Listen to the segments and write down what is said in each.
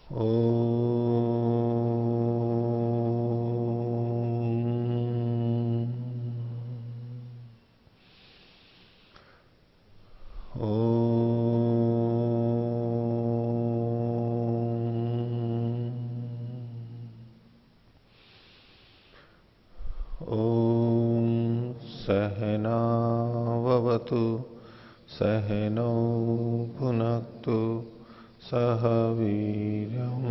ओ सहनावतु सहनौ भुनक्तु सह वीर्यं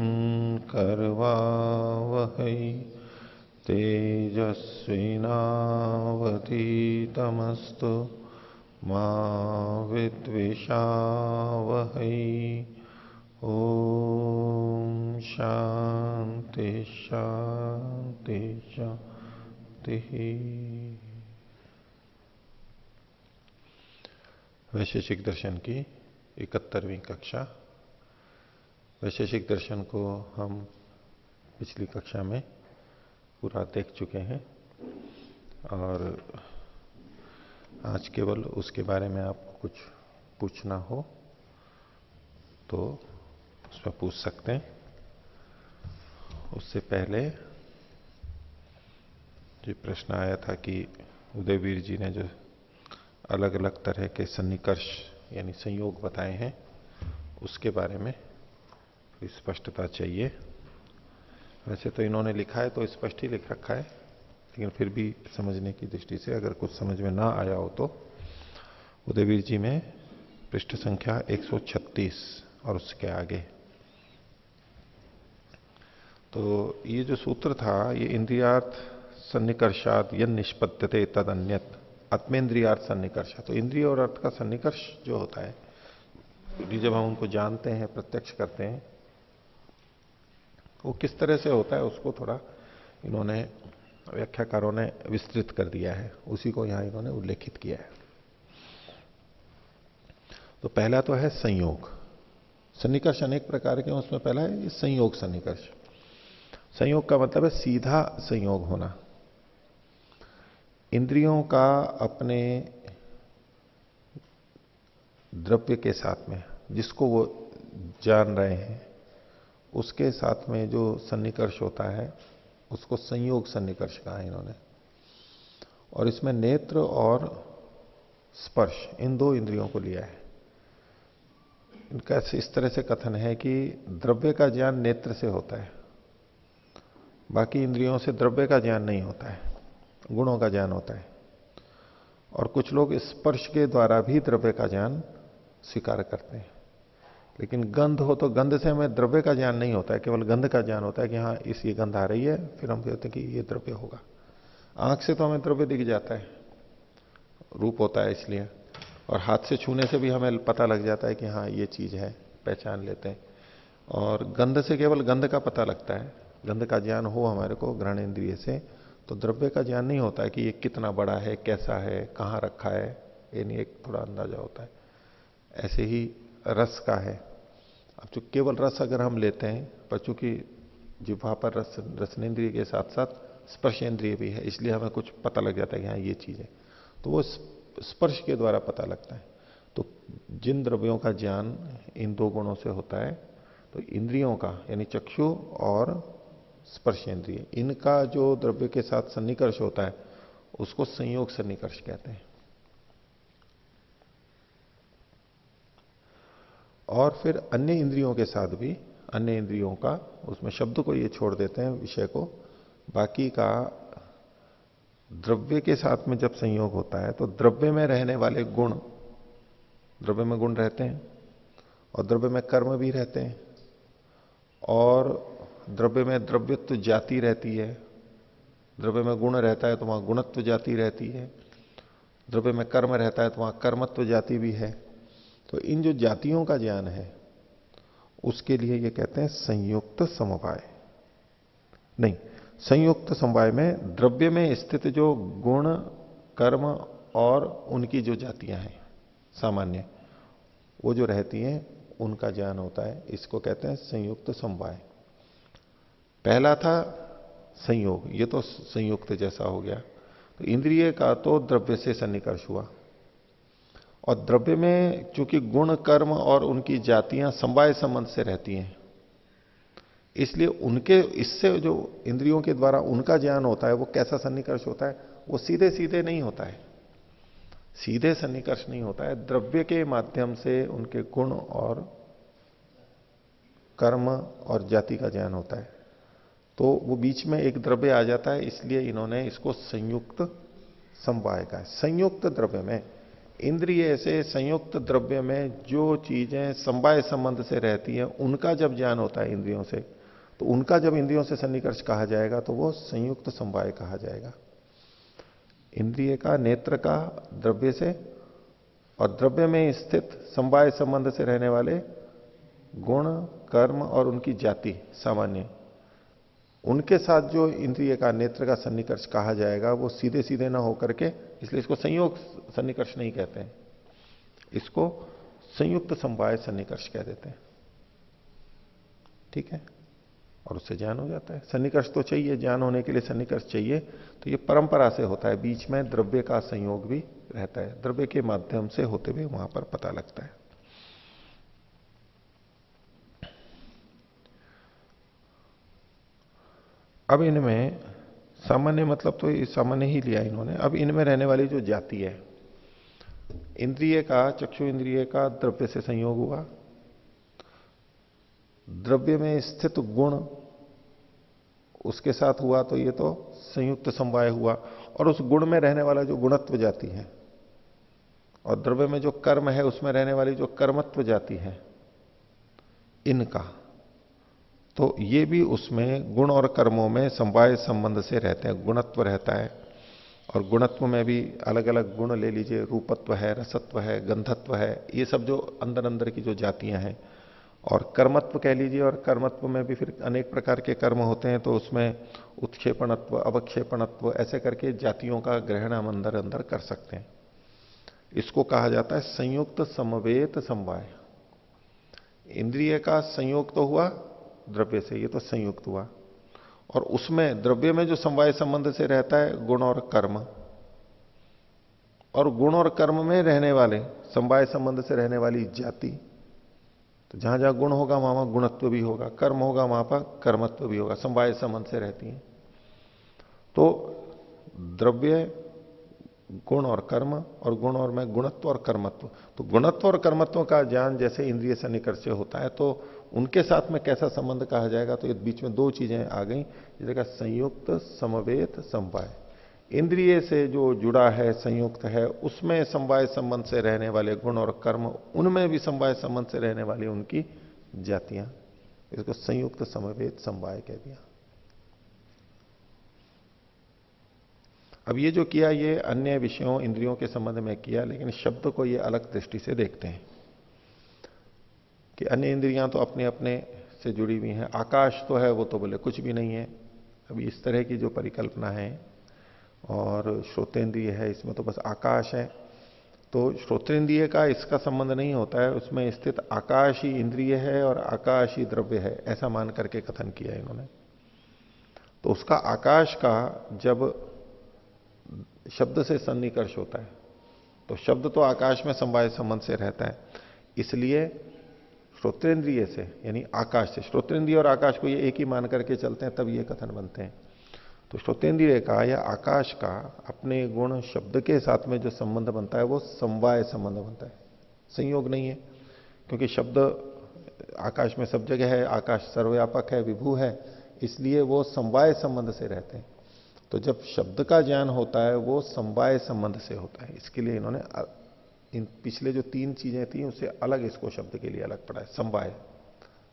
करवावहै तेजस्विनावतीतमस्तु मा विद्विषावहै। ओम शांति शांति शांति। वैशेषिक दर्शन की 71वीं कक्षा। वैशेषिक दर्शन को हम पिछली कक्षा में पूरा देख चुके हैं और आज केवल उसके बारे में आपको कुछ पूछना हो तो उसमें पूछ सकते हैं। उससे पहले जो प्रश्न आया था कि उदयवीर जी ने जो अलग अलग तरह के सन्निकर्ष यानी संयोग बताए हैं उसके बारे में स्पष्टता चाहिए। वैसे तो इन्होंने लिखा है तो स्पष्ट ही लिख रखा है, लेकिन फिर भी समझने की दृष्टि से अगर कुछ समझ में ना आया हो तो उदयवीर जी में पृष्ठ संख्या 136 और उसके आगे तो ये जो सूत्र था ये इंद्रियार्थ सन्निकर्षाद यन निष्पद्यते तद अन्यत आत्मेन्द्रियार्थ सन्निकर्ष। तो इंद्रिय और अर्थ का सन्निकर्ष जो होता है जब हम उनको जानते हैं प्रत्यक्ष करते हैं वो किस तरह से होता है उसको थोड़ा इन्होंने व्याख्याकारों ने विस्तृत कर दिया है, उसी को यहां इन्होंने उल्लेखित किया है। तो पहला तो है संयोग। सन्निकर्ष अनेक प्रकार के, उसमें पहला है ये संयोग सन्निकर्ष। संयोग का मतलब है सीधा संयोग होना इंद्रियों का अपने द्रव्य के साथ में, जिसको वो जान रहे हैं उसके साथ में जो सन्निकर्ष होता है उसको संयोग सन्निकर्ष कहा है इन्होंने। और इसमें नेत्र और स्पर्श इन दो इंद्रियों को लिया है। इनका इस तरह से कथन है कि द्रव्य का ज्ञान नेत्र से होता है, बाकी इंद्रियों से द्रव्य का ज्ञान नहीं होता है, गुणों का ज्ञान होता है। और कुछ लोग स्पर्श के द्वारा भी द्रव्य का ज्ञान स्वीकार करते हैं, लेकिन गंध हो तो गंध से हमें द्रव्य का ज्ञान नहीं होता है, केवल गंध का ज्ञान होता है कि हाँ इस ये गंध आ रही है, फिर हम कहते हैं कि ये द्रव्य होगा। आंख से तो हमें द्रव्य दिख जाता है, रूप होता है इसलिए, और हाथ से छूने से भी हमें पता लग जाता है कि हाँ ये चीज है, पहचान लेते हैं। और गंध से केवल गंध का पता लगता है, गंध का ज्ञान हो हमारे को ग्रहण इंद्रिय से, तो द्रव्य का ज्ञान नहीं होता है कि ये कितना बड़ा है, कैसा है, कहाँ रखा है, ये नहीं एक थोड़ा अंदाजा होता है। ऐसे ही रस का है। अब जो केवल रस अगर हम लेते हैं, पर चूंकि जिह्वा पर रसनेन्द्रिय के साथ साथ स्पर्शेंद्रिय भी है, इसलिए हमें कुछ पता लग जाता है कि हाँ ये चीज है, तो वो स्पर्श के द्वारा पता लगता है। तो जिन द्रव्यों का ज्ञान इन दो गुणों से होता है, तो इंद्रियों का यानी चक्षु और स्पर्शेंद्रिय, इनका जो द्रव्य के साथ सन्निकर्ष होता है उसको संयोग सन्निकर्ष कहते हैं। और फिर अन्य इंद्रियों के साथ भी, अन्य इंद्रियों का, उसमें शब्द को ये छोड़ देते हैं विषय को, बाकी का द्रव्य के साथ में जब संयोग होता है तो द्रव्य में रहने वाले गुण, द्रव्य में गुण रहते हैं और द्रव्य में कर्म भी रहते हैं, और द्रव्य में द्रव्यत्व जाति रहती है। द्रव्य में गुण रहता है तो वहां गुणत्व जाति रहती है, द्रव्य में कर्म रहता है तो वहां कर्मत्व जाति भी है। तो इन जो जातियों का ज्ञान है उसके लिए ये कहते हैं संयुक्त समवाय। नहीं, संयुक्त समवाय में द्रव्य में स्थित जो गुण, कर्म और उनकी जो जातियां हैं सामान्य, वो जो रहती हैं उनका ज्ञान होता है, इसको कहते हैं संयुक्त समवाय। पहला था संयोग, ये तो संयुक्त जैसा हो गया। तो इंद्रिय का तो द्रव्य से सन्निकर्ष हुआ, और द्रव्य में चूंकि गुण, कर्म और उनकी जातियां समवाय संबंध से रहती हैं, इसलिए उनके इससे जो इंद्रियों के द्वारा उनका ज्ञान होता है वो कैसा सन्निकर्ष होता है, वो सीधे सीधे नहीं होता है, सीधे सन्निकर्ष नहीं होता है, द्रव्य के माध्यम से उनके गुण और कर्म और जाति का ज्ञान होता है। तो वो बीच में एक द्रव्य आ जाता है, इसलिए इन्होंने इसको संयुक्त समवाय का है। संयुक्त द्रव्य में, इंद्रिय से संयुक्त द्रव्य में जो चीजें समवाय संबंध से रहती हैं उनका जब ज्ञान होता है इंद्रियों से, तो उनका जब इंद्रियों से सन्निकर्ष कहा जाएगा तो वो संयुक्त समवाय कहा जाएगा। इंद्रिय का, नेत्र का द्रव्य से, और द्रव्य में स्थित समवाय संबंध से रहने वाले गुण, कर्म और उनकी जाति सामान्य, उनके साथ जो इंद्रिय का, नेत्र का सन्निकर्ष कहा जाएगा वो सीधे सीधे ना होकर के, इसलिए इसको संयोग सन्निकर्ष नहीं कहते हैं, इसको संयुक्त समवाय सन्निकर्ष कह देते हैं। ठीक है, और उससे ज्ञान हो जाता है। सन्निकर्ष तो चाहिए, ज्ञान होने के लिए सन्निकर्ष चाहिए, तो ये परंपरा से होता है, बीच में द्रव्य का संयोग भी रहता है, द्रव्य के माध्यम से होते हुए वहां पर पता लगता है। अब इनमें सामान्य मतलब तो सामान्य ही लिया इन्होंने। अब इनमें रहने वाली जो जाति है, इंद्रिय का, चक्षु इंद्रिय का द्रव्य से संयोग हुआ, द्रव्य में स्थित गुण उसके साथ हुआ, तो ये तो संयुक्त समवाय हुआ, और उस गुण में रहने वाला जो गुणत्व जाति है, और द्रव्य में जो कर्म है उसमें रहने वाली जो कर्मत्व जाति है, इनका तो ये भी उसमें गुण और कर्मों में समवाय संबंध से रहते हैं, गुणत्व रहता है। और गुणत्व में भी अलग अलग गुण ले लीजिए, रूपत्व है, रसत्व है, गंधत्व है, ये सब जो अंदर अंदर की जो जातियां हैं। और कर्मत्व कह लीजिए, और कर्मत्व में भी फिर अनेक प्रकार के कर्म होते हैं, तो उसमें उत्क्षेपणत्व, अवक्षेपणत्व, ऐसे करके जातियों का ग्रहण हम अंदर अंदर कर सकते हैं। इसको कहा जाता है संयुक्त समवेत समवाय। इंद्रिय का संयोग तो हुआ द्रव्य से, ये तो संयुक्त हुआ, और उसमें द्रव्य में जो समवाय संबंध से रहता है गुण और कर्म, और गुण और कर्म में रहने वाले समवाय संबंध से रहने वाली जाति, तो जहां जहां गुण होगा वहां वहां गुणत्व भी होगा, कर्म होगा वहां पर कर्मत्व भी होगा, समवाय संबंध से रहती है। तो द्रव्य, गुण और कर्म, और गुण और में गुणत्व और कर्मत्व, तो गुणत्व और कर्मत्व का ज्ञान जैसे इंद्रिय सन्निकर्ष से होता है, तो उनके साथ में कैसा संबंध कहा जाएगा, तो ये बीच में दो चीजें आ गई, जैसे संयुक्त समवेत समवाय। इंद्रिय से जो जुड़ा है, संयुक्त है, उसमें समवाय संबंध से रहने वाले गुण और कर्म, उनमें भी समवाय संबंध से रहने वाली उनकी जातियां, इसको संयुक्त समवेत समवाय कह दिया। अब ये जो किया, ये अन्य विषयों, इंद्रियों के संबंध में किया, लेकिन शब्द को ये अलग दृष्टि से देखते हैं कि अन्य इंद्रियां तो अपने अपने से जुड़ी हुई हैं, आकाश तो है, वो तो बोले कुछ भी नहीं है। अभी इस तरह की जो परिकल्पना है, और श्रोतेंद्रिय है, इसमें तो बस आकाश है, तो श्रोतेंद्रिय का इसका संबंध नहीं होता है, उसमें स्थित आकाश ही इंद्रिय है और आकाश ही द्रव्य है, ऐसा मान करके कथन किया इन्होंने। तो उसका आकाश का जब शब्द से सन्निकर्ष होता है, तो शब्द तो आकाश में समवाय संबंध से रहता है, इसलिए श्रोतेंद्रिय से, यानी आकाश से, श्रोतेंद्रिय और आकाश को ये एक ही मान करके चलते हैं, तब ये कथन बनते हैं। तो श्रोतेंद्रिय का या आकाश का अपने गुण शब्द के साथ में जो संबंध बनता है वो समवाय संबंध बनता है, संयोग नहीं है, क्योंकि शब्द आकाश में सब जगह है, आकाश सर्वव्यापक है, विभू है, इसलिए वो समवाय संबंध से रहते हैं। तो जब शब्द का ज्ञान होता है वो समवाय संबंध से होता है, इसके लिए इन्होंने इन पिछले जो तीन चीजें थी उससे अलग इसको शब्द के लिए अलग पड़ा है, समवाय,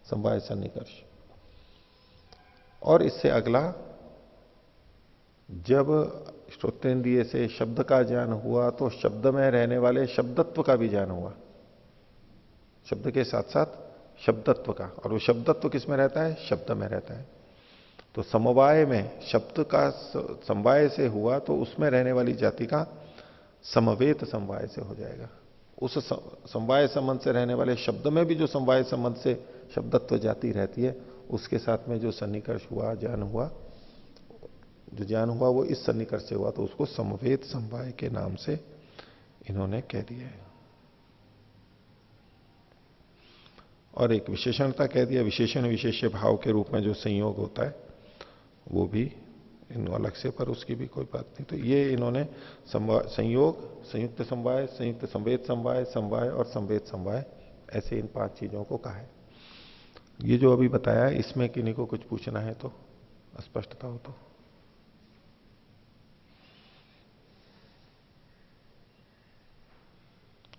समवाय सन्निकर्ष। और इससे अगला, जब श्रोतेंद्रिय से शब्द का ज्ञान हुआ तो शब्द में रहने वाले शब्दत्व का भी ज्ञान हुआ, शब्द के साथ साथ शब्दत्व का, और वो शब्दत्व किस में रहता है, शब्द में रहता है। तो समवाय में शब्द का समवाय से हुआ तो उसमें रहने वाली जाति का समवेत समवाय से हो जाएगा। उस समवाय संबंध से रहने वाले शब्द में भी जो समवाय संबंध से शब्दत्व जाति रहती है, उसके साथ में जो सन्निकर्ष हुआ, ज्ञान हुआ, जो ज्ञान हुआ वो इस सन्निकर्ष से हुआ, तो उसको समवेत समवाय के नाम से इन्होंने कह दिया है। और एक विशेषणता कह दिया, विशेषण विशेष्य भाव के रूप में जो संयोग होता है वो भी इन अलग से, पर उसकी भी कोई बात नहीं। तो ये इन्होंने संयोग, संयुक्त समवाय, संयुक्त संवेद समवाय, समवाय और संवेद समवाय, ऐसे इन 5 चीजों को कहा है। ये जो अभी बताया इसमें किन्हीं को कुछ पूछना है तो, स्पष्टता हो तो।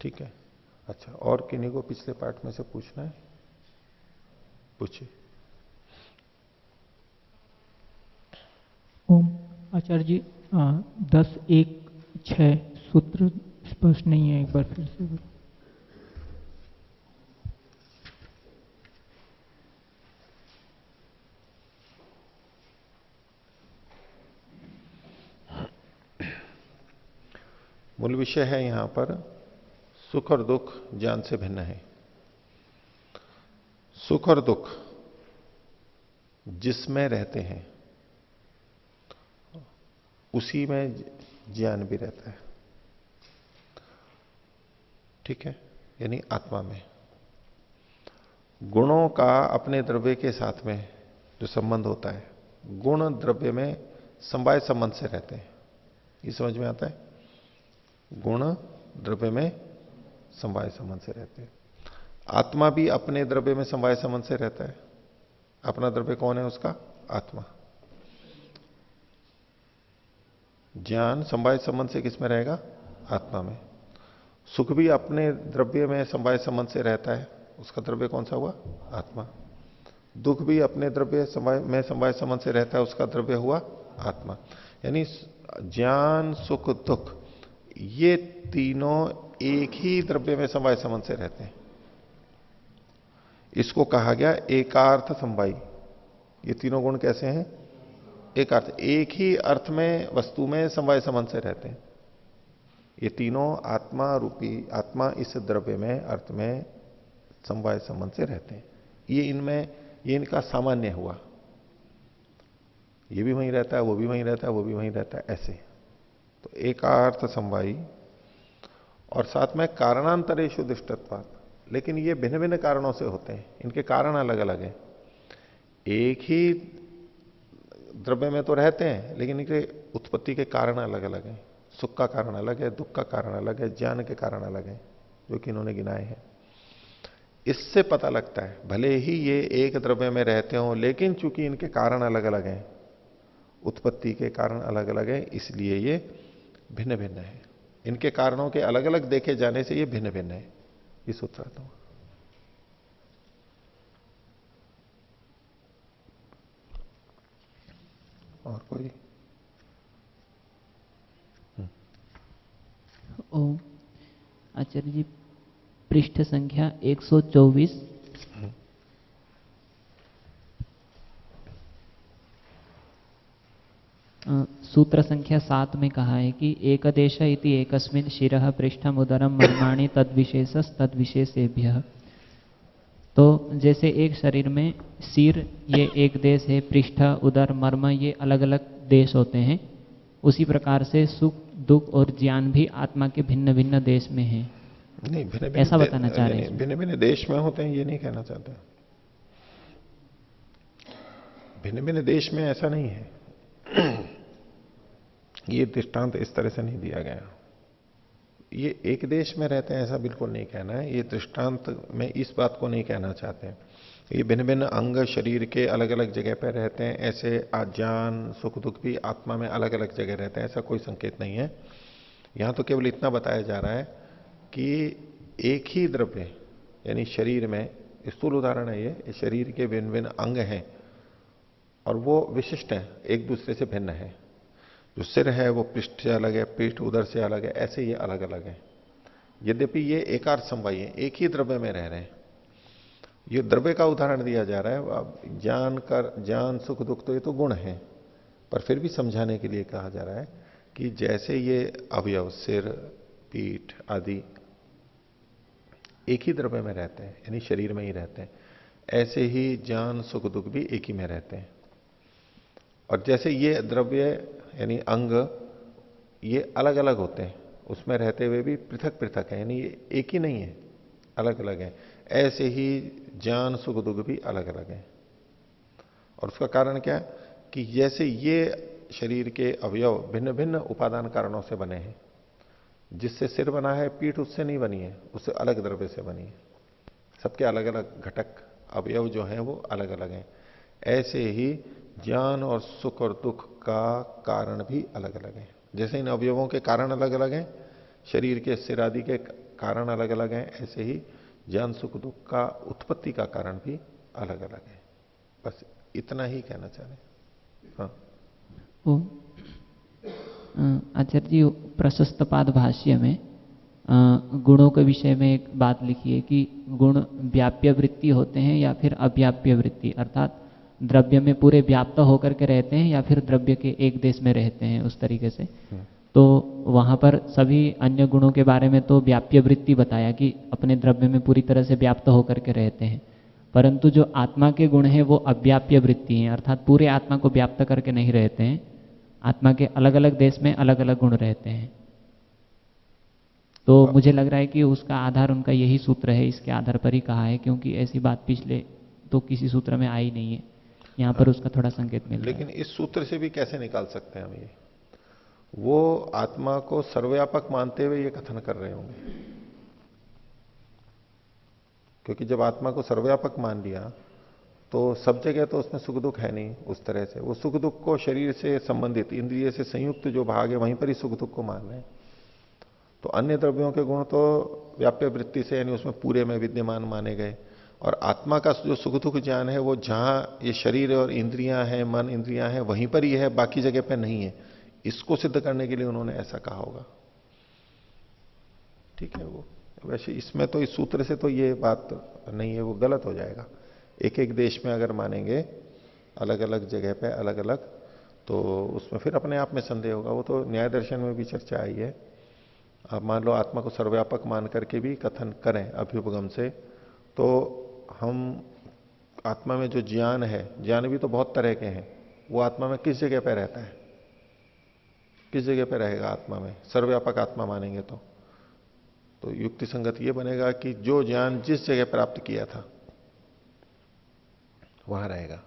ठीक है, अच्छा, और किन्हीं को पिछले पार्ट में से पूछना है? पूछिए। ओम आचार्य जी, 10.1.6 सूत्र स्पष्ट नहीं है, एक बार फिर से बोलो। मूल विषय है यहां पर सुख और दुख ज्ञान से भिन्न है। सुख और दुख जिसमें रहते हैं उसी में ज्ञान भी रहता है। ठीक है, यानी आत्मा में गुणों का अपने द्रव्य के साथ में जो संबंध होता है, गुण द्रव्य में समवाय संबंध से रहते हैं। ये समझ में आता है? गुण द्रव्य में समवाय संबंध से रहते हैं। आत्मा भी अपने द्रव्य में समवाय संबंध से रहता है। अपना द्रव्य कौन है? उसका आत्मा। ज्ञान समवाय संबंध से किसमें रहेगा? आत्मा में। सुख भी अपने द्रव्य में समवाय संबंध से रहता है, उसका द्रव्य कौन सा हुआ? आत्मा। दुख भी अपने द्रव्य में समवाय संबंध से रहता है, उसका द्रव्य हुआ आत्मा। यानी ज्ञान, सुख, दुख ये तीनों एक ही द्रव्य में समवाय संबंध से रहते हैं। इसको कहा गया एकार्थ समवायी। ये तीनों गुण कैसे हैं? एक अर्थ, एक ही अर्थ में वस्तु में समवाय संबंध से रहते हैं। ये तीनों आत्मा रूपी, आत्मा इस द्रव्य में, अर्थ में समवाय संबंध से रहते हैं। ये इनमें, ये इनका सामान्य हुआ। ये भी वहीं रहता है, वो भी वहीं रहता है, वो भी वहीं रहता है, ऐसे। तो एकार्थ समवायी, और साथ में कारणांतरेषु दृष्टत्वात्। लेकिन ये भिन्न भिन्न कारणों से होते हैं, इनके कारण अलग अलग हैं। एक ही द्रव्य में तो रहते हैं, लेकिन इनके उत्पत्ति के कारण अलग अलग हैं। सुख का कारण अलग है, दुख का कारण अलग है, ज्ञान के कारण अलग है, जो कि इन्होंने गिनाए हैं। इससे पता लगता है भले ही ये एक द्रव्य में रहते हो, लेकिन चूंकि इनके कारण अलग अलग हैं, उत्पत्ति के कारण अलग अलग हैं, इसलिए ये भिन्न भिन्न है। इनके कारणों के अलग अलग देखे जाने से ये भिन्न भिन्न है। ये सूत्रार्थ हुआ। और कोई? ओम आचार्य जी, पृष्ठ संख्या 124, सूत्र संख्या 7 में कहा है कि एकदेश इति एकस्मिन् शिरः पृष्ठम् उदरम मर्माणि तद्विशेषस् तद्विशेषेभ्यः। तो जैसे एक शरीर में सिर ये एक देश है, पृष्ठ, उदर, मर्म ये अलग अलग देश होते हैं, उसी प्रकार से सुख, दुख और ज्ञान भी आत्मा के भिन्न भिन्न देश में है। नहीं, भिन्न भिन्न ऐसा बताना चाह रहे हैं? भिन्न भिन्न देश में होते हैं ये नहीं कहना चाहते। भिन्न भिन्न देश में ऐसा नहीं है। ये दृष्टांत इस तरह से नहीं दिया गया। ये एक देश में रहते हैं ऐसा बिल्कुल नहीं कहना है। ये दृष्टांत में इस बात को नहीं कहना चाहते हैं। ये भिन्न भिन्न अंग शरीर के अलग अलग जगह पर रहते हैं, ऐसे ज्ञान, सुख, दुख भी आत्मा में अलग अलग जगह रहते हैं, ऐसा कोई संकेत नहीं है। यहां तो केवल इतना बताया जा रहा है कि एक ही द्रव्य, यानी शरीर में, स्थूल उदाहरण है ये, शरीर के भिन्न भिन्न अंग हैं और वो विशिष्ट हैं, एक दूसरे से भिन्न है। जो सिर है वो पृष्ठ से अलग है, पीठ उदर से अलग है, ऐसे ये अलग अलग है। यद्यपि ये एकार्थ समवायी है, एक ही द्रव्य में रह रहे हैं। ये द्रव्य का उदाहरण दिया जा रहा है। अब ज्ञान, सुख, दुख तो ये तो गुण है, पर फिर भी समझाने के लिए कहा जा रहा है कि जैसे ये अवयव, सिर, पीठ आदि एक ही द्रव्य में रहते हैं, यानी शरीर में ही रहते हैं, ऐसे ही ज्ञान, सुख, दुख भी एक ही में रहते हैं। और जैसे ये द्रव्य यानी अंग ये अलग अलग होते हैं, उसमें रहते हुए भी पृथक पृथक है, यानी ये एक ही नहीं है, अलग अलग है। ऐसे ही ज्ञान सुख दुख भी अलग अलग हैं। और उसका कारण क्या है कि जैसे ये शरीर के अवयव भिन्न भिन्न उपादान कारणों से बने हैं, जिससे सिर बना है पीठ उससे नहीं बनी है, उससे अलग द्रव्य से बनी है। सबके अलग अलग घटक अवयव जो हैं वो अलग अलग हैं। ऐसे ही ज्ञान और सुख और दुख का कारण भी अलग अलग है। जैसे इन अवयवों के कारण अलग अलग हैं, शरीर के सिर आदि के कारण अलग अलग हैं, ऐसे ही ज्ञान सुख दुख का उत्पत्ति का कारण भी अलग अलग है। बस इतना ही कहना चाह रहे हैं। हाँ। वो आचार्य जी प्रशस्त पाद भाष्य में गुणों के विषय में एक बात लिखी है कि गुण व्याप्य वृत्ति होते हैं या फिर अव्याप्य वृत्ति, अर्थात द्रव्य में पूरे व्याप्त होकर के रहते हैं या फिर द्रव्य के एक देश में रहते हैं, उस तरीके से। तो वहां पर सभी अन्य गुणों के बारे में तो व्याप्य वृत्ति बताया कि अपने द्रव्य में पूरी तरह से व्याप्त होकर के रहते हैं, परंतु जो आत्मा के गुण हैं वो अव्याप्य वृत्ति हैं, अर्थात पूरे आत्मा को व्याप्त करके नहीं रहते हैं। आत्मा के अलग अलग देश में अलग अलग गुण रहते हैं। तो मुझे लग रहा है कि उसका आधार उनका यही सूत्र है, इसके आधार पर ही कहा है, क्योंकि ऐसी बात पिछले तो किसी सूत्र में आई नहीं है। यहाँ पर उसका थोड़ा संकेत मिल रहा है। लेकिन इस सूत्र से भी कैसे निकाल सकते हैं हम ये? वो आत्मा को सर्वव्यापक मानते हुए ये कथन कर रहे होंगे, क्योंकि जब आत्मा को सर्वव्यापक मान लिया तो सब जगह तो उसमें सुख दुख है नहीं उस तरह से। वो सुख दुख को शरीर से संबंधित इंद्रिय से संयुक्त जो भाग है वहीं पर ही सुख दुख को मान रहे हैं। तो अन्य द्रव्यों के गुण तो व्याप्य वृत्ति से यानी उसमें पूरे में विद्यमान माने गए, और आत्मा का जो सुख दुख ज्ञान है वो जहां ये शरीर और इंद्रियां हैं, मन इंद्रियां हैं, वहीं पर ही है, बाकी जगह पर नहीं है। इसको सिद्ध करने के लिए उन्होंने ऐसा कहा होगा। ठीक है। वो वैसे इसमें तो इस सूत्र से तो ये बात नहीं है, वो गलत हो जाएगा। एक एक देश में अगर मानेंगे अलग अलग जगह पे अलग अलग, तो उसमें फिर अपने आप में संदेह होगा। वो तो न्याय दर्शन में भी चर्चा आई है। आप मान लो आत्मा को सर्वव्यापक मान करके भी कथन करें अभ्युपगम से, तो हम आत्मा में जो ज्ञान है, ज्ञान भी तो बहुत तरह के हैं, वो आत्मा में किस जगह पर रहता है, किस जगह पर रहेगा आत्मा में? सर्वव्यापक आत्मा मानेंगे तो युक्ति संगत ये बनेगा कि जो ज्ञान जिस जगह प्राप्त किया था वहां रहेगा।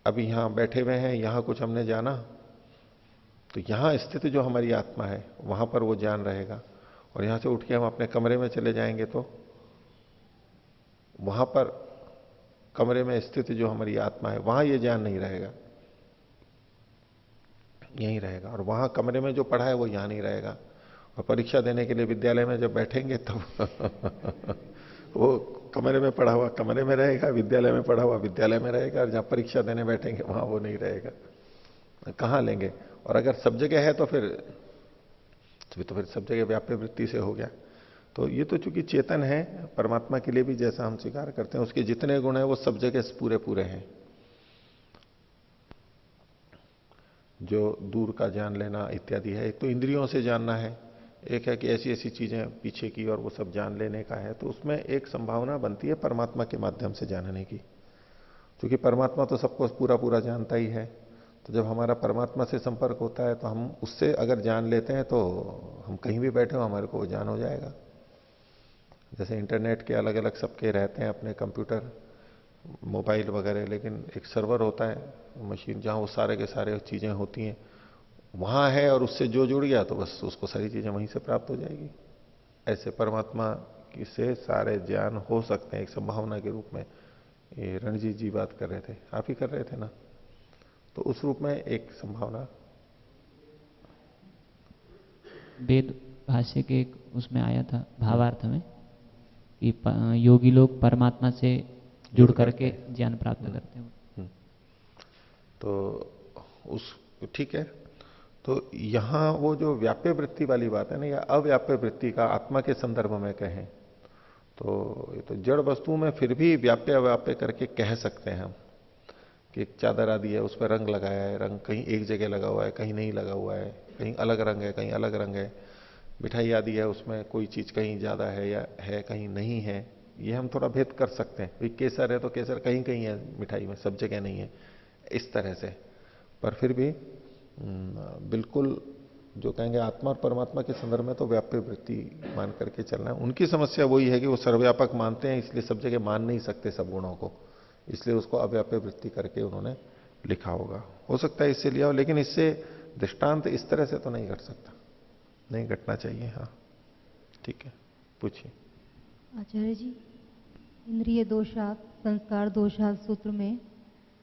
अभी यहां बैठे हुए हैं, यहां कुछ हमने जाना, तो यहां स्थित जो हमारी आत्मा है वहां पर वो ज्ञान रहेगा। और यहां से उठ के हम अपने कमरे में चले जाएंगे तो वहां पर कमरे में स्थित जो हमारी आत्मा है वहां ये ज्ञान नहीं रहेगा, यहीं रहेगा। और वहां कमरे में जो पढ़ा है वो यहां नहीं रहेगा। और परीक्षा देने के लिए विद्यालय में जब बैठेंगे तब वो कमरे में पढ़ा हुआ कमरे में रहेगा, विद्यालय में पढ़ा हुआ विद्यालय में रहेगा, और जहां परीक्षा देने बैठेंगे वहां वो नहीं रहेगा। कहां लेंगे? और अगर सब जगह है तो फिर सब जगह व्याप्य वृत्ति से हो गया। तो ये तो चूंकि चेतन है, परमात्मा के लिए भी जैसा हम स्वीकार करते हैं उसके जितने गुण हैं वो सब जगह पूरे पूरे हैं। जो दूर का जान लेना इत्यादि है, एक तो इंद्रियों से जानना है, एक है कि ऐसी ऐसी चीजें पीछे की और वो सब जान लेने का है। तो उसमें एक संभावना बनती है परमात्मा के माध्यम से जानने की, क्योंकि परमात्मा तो सबको पूरा पूरा जानता ही है। तो जब हमारा परमात्मा से संपर्क होता है तो हम उससे अगर जान लेते हैं तो हम कहीं भी बैठे हो हमारे को ज्ञान हो जाएगा। जैसे इंटरनेट के अलग अलग सबके रहते हैं अपने कंप्यूटर मोबाइल वगैरह, लेकिन एक सर्वर होता है मशीन जहां वो सारे के सारे चीजें होती हैं, वहां है और उससे जो जुड़ गया तो बस उसको सारी चीजें वहीं से प्राप्त हो जाएगी। ऐसे परमात्मा की से सारे ज्ञान हो सकते हैं एक संभावना के रूप में। ये रणजीत जी बात कर रहे थे, आप ही कर रहे थे ना, तो उस रूप में एक संभावना। वेद भाष्य के एक उसमें आया था भावार्थ में कि योगी लोग परमात्मा से जुड़ करके ज्ञान प्राप्त करते हैं। तो उस ठीक है। तो यहां वो जो व्याप्य वृत्ति वाली बात है ना, या अव्याप्य वृत्ति का आत्मा के संदर्भ में कहें तो ये तो जड़ वस्तु में फिर भी व्याप्य अव्याप्य करके कह सकते हैं हम कि एक चादर आदि है उस पर रंग लगाया है, रंग कहीं एक जगह लगा हुआ है, कहीं नहीं लगा हुआ है, कहीं अलग रंग है, कहीं अलग रंग है। मिठाई आदि है उसमें कोई चीज कहीं ज्यादा है या है कहीं नहीं है, ये हम थोड़ा भेद कर सकते हैं। भाई केसर है तो केसर कहीं कहीं है मिठाई में, सब जगह नहीं है, इस तरह से। पर फिर भी बिल्कुल जो कहेंगे आत्मा और परमात्मा के संदर्भ में तो व्याप्य वृत्ति मान करके चलना है। उनकी समस्या वही है कि वो सर्वव्यापक मानते हैं, इसलिए सब जगह मान नहीं सकते सब गुणों को, इसलिए उसको अव्याप्य वृत्ति करके उन्होंने लिखा होगा। हो सकता है इससे लिया हो, लेकिन इससे दृष्टांत इस तरह से तो नहीं घट सकता, नहीं घटना चाहिए। हाँ ठीक है, पूछिए। आचार्य जी, इंद्रिय दोषात संस्कार दोषात सूत्र में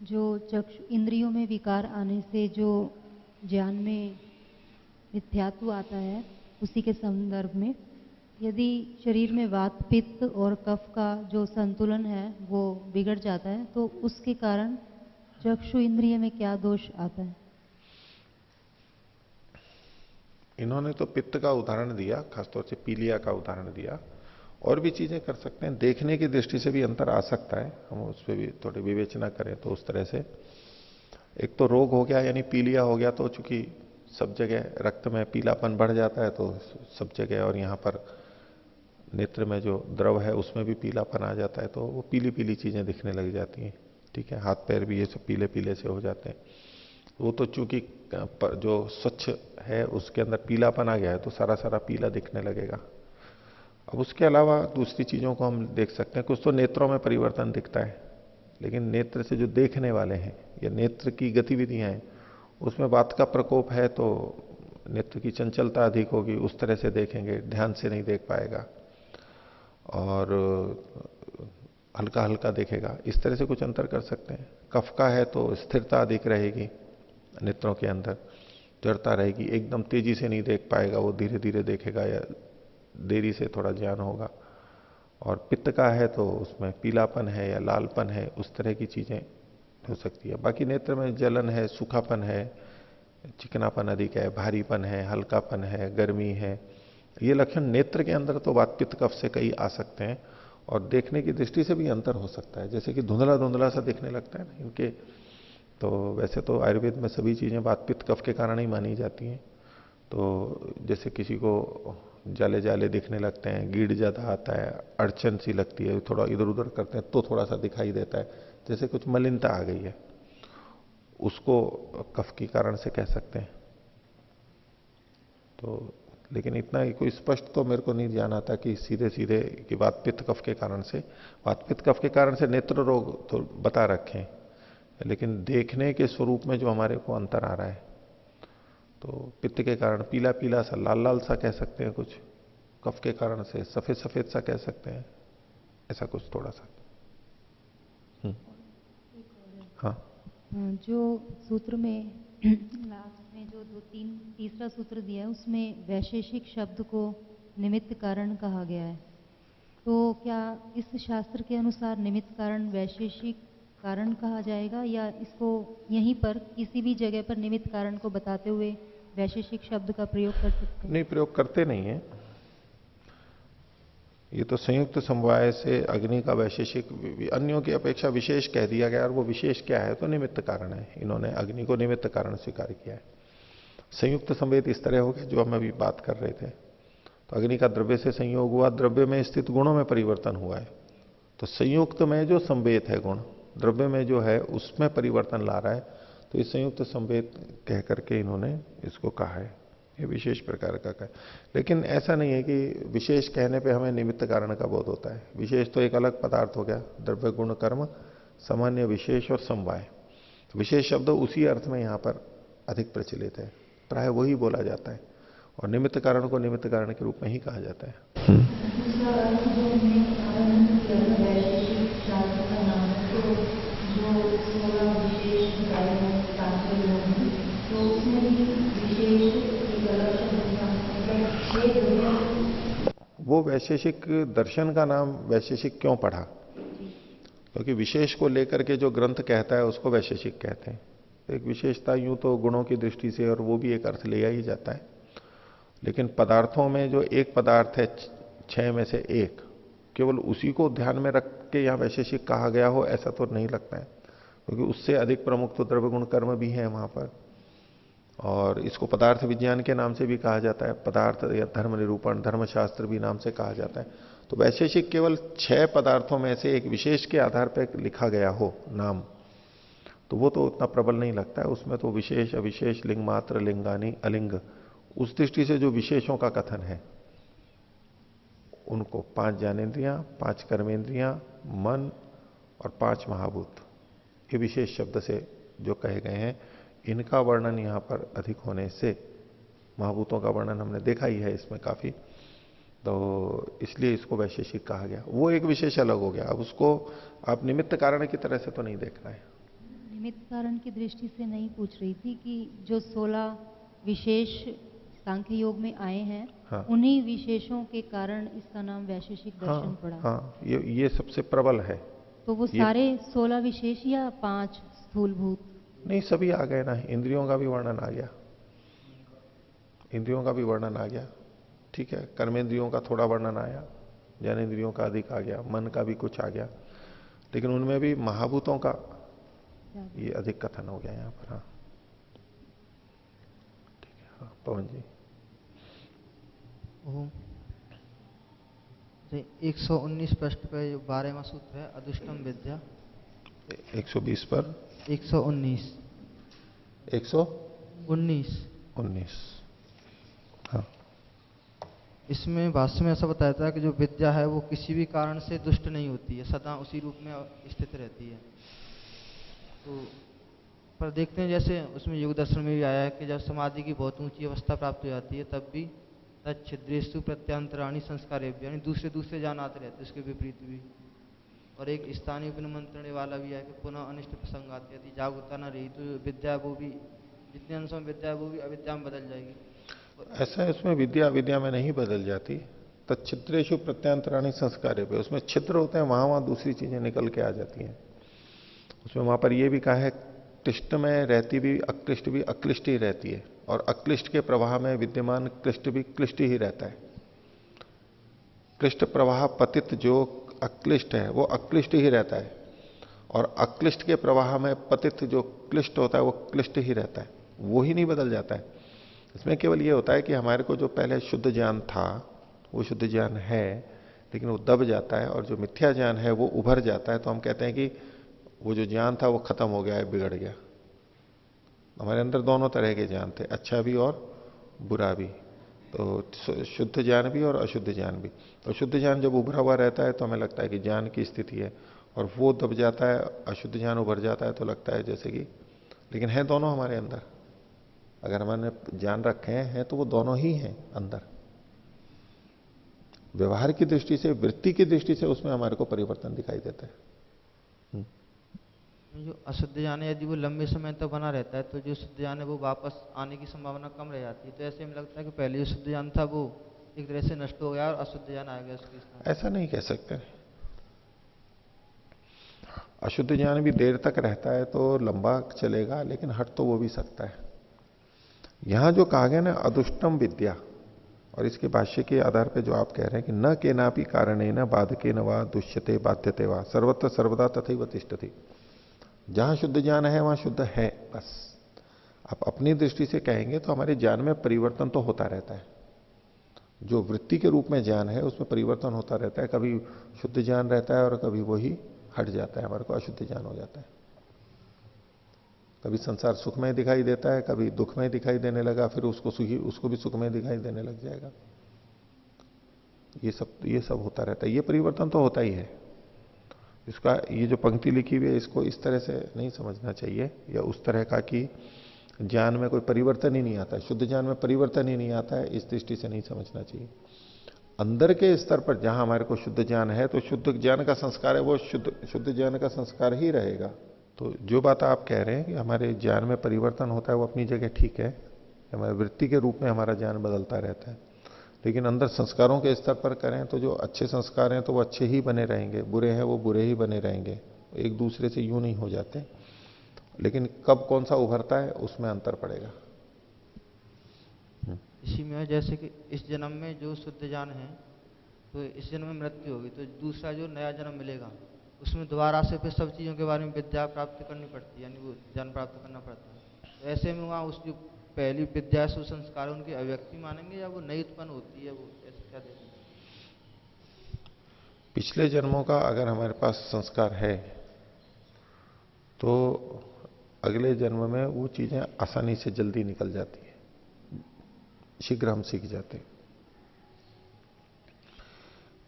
जो चक्षु इंद्रियों में विकार आने से जो ज्ञान में मिथ्यात्व आता है, उसी के संदर्भ में यदि शरीर में वात पित्त और कफ का जो संतुलन है वो बिगड़ जाता है तो उसके कारण चक्षु इंद्रिय में क्या दोष आता है? इन्होंने तो पित्त का उदाहरण दिया, खासतौर से पीलिया का उदाहरण दिया। और भी चीजें कर सकते हैं, देखने की दृष्टि से भी अंतर आ सकता है, हम उस पर भी थोड़ी विवेचना करें तो उस तरह से। एक तो रोग हो गया यानी पीलिया हो गया, तो चूंकि सब जगह रक्त में पीलापन बढ़ जाता है तो सब जगह, और यहां पर नेत्र में जो द्रव है उसमें भी पीलापन आ जाता है, तो वो पीली पीली चीजें दिखने लग जाती हैं। ठीक है, हाथ पैर भी ये सब पीले पीले से हो जाते हैं। वो तो चूंकि जो स्वच्छ है उसके अंदर पीलापन आ गया है तो सारा सारा पीला दिखने लगेगा। अब उसके अलावा दूसरी चीजों को हम देख सकते हैं, कुछ तो नेत्रों में परिवर्तन दिखता है, लेकिन नेत्र से जो देखने वाले हैं या नेत्र की गतिविधियां हैं उसमें बात का प्रकोप है तो नेत्र की चंचलता अधिक होगी, उस तरह से देखेंगे, ध्यान से नहीं देख पाएगा और हल्का हल्का देखेगा। इस तरह से कुछ अंतर कर सकते हैं। कफ का है तो स्थिरता अधिक रहेगी नेत्रों के अंदर, जड़ता रहेगी, एकदम तेजी से नहीं देख पाएगा, वो धीरे धीरे देखेगा या देरी से थोड़ा ज्ञान होगा। और पित्त का है तो उसमें पीलापन है या लालपन है, उस तरह की चीजें हो सकती है। बाकी नेत्र में जलन है, सूखापन है, चिकनापन अधिक है, भारीपन है, हल्कापन है, गर्मी है, ये लक्षण नेत्र के अंदर तो वात पित्त कफ से कई आ सकते हैं। और देखने की दृष्टि से भी अंतर हो सकता है, जैसे कि धुंधला धुंधला सा दिखने लगता है ना इनके, तो वैसे तो आयुर्वेद में सभी चीजें वात पित्त कफ के कारण ही मानी जाती हैं। तो जैसे किसी को जाले जाले दिखने लगते हैं, गीड़ ज्यादा आता है, अड़चन सी लगती है, थोड़ा इधर उधर करते हैं तो थोड़ा सा दिखाई देता है, जैसे कुछ मलिनता आ गई है, उसको कफ के कारण से कह सकते हैं। तो लेकिन इतना ही कोई स्पष्ट तो मेरे को नहीं ध्यान आता कि सीधे सीधे कि वात पित्त कफ के कारण से, वात पित्त कफ के कारण से नेत्र रोग तो बता रखे हैं, लेकिन देखने के स्वरूप में जो हमारे को अंतर आ रहा है, तो पित्त के कारण पीला पीला सा, लाल लाल सा कह सकते हैं कुछ, कफ के कारण से सफेद सफेद सा कह सकते हैं, ऐसा कुछ थोड़ा सा। हाँ, जो सूत्र में लास्ट में जो तीसरा सूत्र दिया है उसमें वैशेषिक शब्द को निमित्त कारण कहा गया है, तो क्या इस शास्त्र के अनुसार निमित्त कारण वैशेषिक कारण कहा जाएगा या इसको यहीं पर किसी भी जगह पर निमित्त कारण को बताते हुए वैशेषिक शब्द का प्रयोग कर सकते हैं? नहीं, प्रयोग करते नहीं है। ये तो संयुक्त समवाय से अग्नि का वैशेषिक अन्यों की अपेक्षा विशेष कह दिया गया, और वो विशेष क्या है तो निमित्त कारण है। इन्होंने अग्नि को निमित्त कारण स्वीकार किया है। संयुक्त संवेद इस तरह हो गया जो हम अभी बात कर रहे थे, तो अग्नि का द्रव्य से संयोग हुआ, द्रव्य में स्थित गुणों में परिवर्तन हुआ है, तो संयुक्त में जो संवेद है गुण, द्रव्य में जो है उसमें परिवर्तन ला रहा है, तो इस संयुक्त संवेद कह करके इन्होंने इसको कहा है, ये विशेष प्रकार का है। लेकिन ऐसा नहीं है कि विशेष कहने पे हमें निमित्त कारण का बोध होता है। विशेष तो एक अलग पदार्थ हो गया, द्रव्य गुण कर्म, सामान्य विशेष और समवाय। विशेष शब्द उसी अर्थ में यहां पर अधिक प्रचलित है, प्राय वही बोला जाता है, और निमित्त कारण को निमित्त कारण के रूप में ही कहा जाता है। वो वैशेषिक दर्शन का नाम वैशेषिक क्यों पढ़ा? क्योंकि विशेष को लेकर के जो ग्रंथ कहता है उसको वैशेषिक कहते हैं। एक विशेषता यूं तो गुणों की दृष्टि से, और वो भी एक अर्थ लिया ही जाता है, लेकिन पदार्थों में जो एक पदार्थ है 6 में से एक, केवल उसी को ध्यान में रख के यहाँ वैशेषिक कहा गया हो ऐसा तो नहीं लगता है, क्योंकि उससे अधिक प्रमुख तो द्रव्य गुण कर्म भी है वहां पर। और इसको पदार्थ विज्ञान के नाम से भी कहा जाता है, पदार्थ या धर्म निरूपण, धर्मशास्त्र भी नाम से कहा जाता है। तो वैशेषिक केवल 6 पदार्थों में से एक विशेष के आधार पर लिखा गया हो नाम, तो वो तो उतना प्रबल नहीं लगता है। उसमें तो विशेष अविशेष लिंग मात्र लिंगानी अलिंग उस दृष्टि से जो विशेषों का कथन है उनको 5 ज्ञानेंद्रियां, 5 कर्मेंद्रियां, मन और 5 महाभूत, ये विशेष शब्द से जो कहे गए हैं, इनका वर्णन यहां पर अधिक होने से, महाभूतों का वर्णन हमने देखा ही है इसमें काफी, तो इसलिए इसको वैशेषिक कहा गया। वो एक विशेष अलग हो गया। अब उसको आप निमित्त कारण की तरह से तो नहीं देखना है। निमित्त कारण की दृष्टि से नहीं पूछ रही थी कि जो 16 विशेष सांख्य योग में आए हैं, हाँ। उन्हीं विशेषों के कारण इसका नाम वैशेषिक दर्शन पड़ा। हाँ, ये सबसे प्रबल है। तो वो सारे 16 विशेष या 5 स्थूलभूत? नहीं, सभी आ गए ना। इंद्रियों का भी वर्णन आ गया, इंद्रियों का भी वर्णन आ गया, ठीक है। कर्मेंद्रियों का थोड़ा वर्णन आया, ज्ञानेंद्रियों का अधिक आ गया, मन का भी कुछ आ गया, लेकिन उनमें भी महाभूतों का ये अधिक कथन हो गया यहां पर। हाँ ठीक है। हाँ पवन जी। 119 पृष्ठ पे जो 12वां सूत्र है, अदुष्टम विद्या। 120 पर 119 19। हाँ, इसमें भाष्य में ऐसा बताया था कि जो विद्या है वो किसी भी कारण से दुष्ट नहीं होती है, सदा उसी रूप में स्थित रहती है। तो पर देखते हैं जैसे उसमें योग दर्शन में भी आया है कि जब समाधि की बहुत ऊंची अवस्था प्राप्त हो जाती है तब भी तच्छिद्रेषु प्रत्यांतराणि संस्कारेभ्यः, यानी दूसरे ज्ञान आते रहते हैं, उसके विपरीत भी। और एक स्थानीय उपनिमंत्रण वाला भी है कि पुनः अनिष्ट प्रसंग आते, यदि जागरूकता न रही तो विद्या वो भी, जितने अंशों में विद्या है वो भी अविद्या में बदल जाएगी। ऐसा है, उसमें विद्या अविद्या में नहीं बदल जाती। तच्छिद्रेषु प्रत्यांतराणि संस्कारेभ्यः, उसमें छिद्र होते हैं, वहां दूसरी चीजें निकल के आ जाती हैं। उसमें वहां पर यह भी कहा है, क्लिष्ट में रहती भी अक्लिष्ट ही रहती है, और अक्लिष्ट के प्रवाह में विद्यमान क्लिष्ट भी क्लिष्ट ही रहता है। क्लिष्ट प्रवाह पतित जो अक्लिष्ट है वो अक्लिष्ट ही रहता है, और अक्लिष्ट के प्रवाह में पतित जो क्लिष्ट होता है वो क्लिष्ट ही रहता है, वो ही नहीं बदल जाता है। इसमें केवल ये होता है कि हमारे को जो पहले शुद्ध ज्ञान था वो शुद्ध ज्ञान है, लेकिन वो दब जाता है, और जो मिथ्या ज्ञान है वो उभर जाता है। तो हम कहते हैं कि वो जो ज्ञान था वो खत्म हो गया है, बिगड़ गया। हमारे अंदर दोनों तरह के ज्ञान थे, अच्छा भी और बुरा भी, तो शुद्ध ज्ञान भी और अशुद्ध ज्ञान भी। तो शुद्ध ज्ञान जब उभरा हुआ रहता है तो हमें लगता है कि ज्ञान की स्थिति है, और वो दब जाता है, अशुद्ध ज्ञान उभर जाता है तो लगता है जैसे कि, लेकिन है दोनों हमारे अंदर। अगर हमने ज्ञान रखे हैं तो वो दोनों ही हैं अंदर। व्यवहार की दृष्टि से, वृत्ति की दृष्टि से उसमें हमारे को परिवर्तन दिखाई देता है। जो अशुद्ध ज्ञान है यदि वो लंबे समय तक बना रहता है तो जो शुद्ध ज्ञान है वो वापस आने की संभावना कम रह जाती है। तो ऐसे में लगता है कि पहले जो शुद्ध ज्ञान था वो एक तरह से नष्ट हो गया और अशुद्ध ज्ञान आ गया उसके स्थान। ऐसा नहीं कह सकते। अशुद्ध ज्ञान भी देर तक रहता है तो लंबा चलेगा, लेकिन हट तो वो भी सकता है। यहां जो कहा गया ना अदुष्टम विद्या, और इसके भाष्य के आधार पर जो आप कह रहे हैं कि न केनापि कारणेन बाधकेन वा दुष्यते बाध्यते वा सर्वत्र सर्वदा तथैव तिष्ठति, जहां शुद्ध ज्ञान है वहां शुद्ध है। बस आप अपनी दृष्टि से कहेंगे तो हमारे ज्ञान में परिवर्तन तो होता रहता है। जो वृत्ति के रूप में ज्ञान है उसमें परिवर्तन होता रहता है, कभी शुद्ध ज्ञान रहता है और कभी वही हट जाता है, हमारे को अशुद्ध ज्ञान हो जाता है। कभी संसार सुखमय दिखाई देता है, कभी दुखमय दिखाई देने लगा, फिर उसको भी सुखमय दिखाई देने लग जाएगा। ये सब होता रहता है, ये परिवर्तन तो होता ही है। इसका ये जो पंक्ति लिखी हुई है इसको इस तरह से नहीं समझना चाहिए, या उस तरह का कि ज्ञान में कोई परिवर्तन ही नहीं आता है, शुद्ध ज्ञान में परिवर्तन ही नहीं आता है, इस दृष्टि से नहीं समझना चाहिए। अंदर के स्तर पर जहां हमारे को शुद्ध ज्ञान है तो शुद्ध ज्ञान का संस्कार है, वो शुद्ध ज्ञान का संस्कार ही रहेगा। तो जो बात आप कह रहे हैं कि हमारे ज्ञान में परिवर्तन होता है वो अपनी जगह ठीक है, हमारे वृत्ति के रूप में हमारा ज्ञान बदलता रहता है, लेकिन अंदर संस्कारों के स्तर पर करें तो जो अच्छे संस्कार हैं तो वो अच्छे ही बने रहेंगे, बुरे हैं वो बुरे ही बने रहेंगे, एक दूसरे से यूं नहीं हो जाते। लेकिन कब कौन सा उभरता है उसमें अंतर पड़ेगा। इसी में जैसे कि इस जन्म में जो शुद्ध ज्ञान है तो इस जन्म में मृत्यु होगी, तो दूसरा जो नया जन्म मिलेगा उसमें दोबारा से फिर सब चीज़ों के बारे में विद्या प्राप्त करनी पड़ती है, यानी वो ज्ञान प्राप्त करना पड़ता है। तो ऐसे में वहाँ उस जो पहली विद्या सुसंस्कार उनकी अभिव्यक्ति मानेंगे या वो नई उत्पन्न होती है, वो ऐसे क्या देखेंगे? पिछले जन्मों का अगर हमारे पास संस्कार है तो अगले जन्म में वो चीजें आसानी से जल्दी निकल जाती है। शीघ्र हम सीख जाते।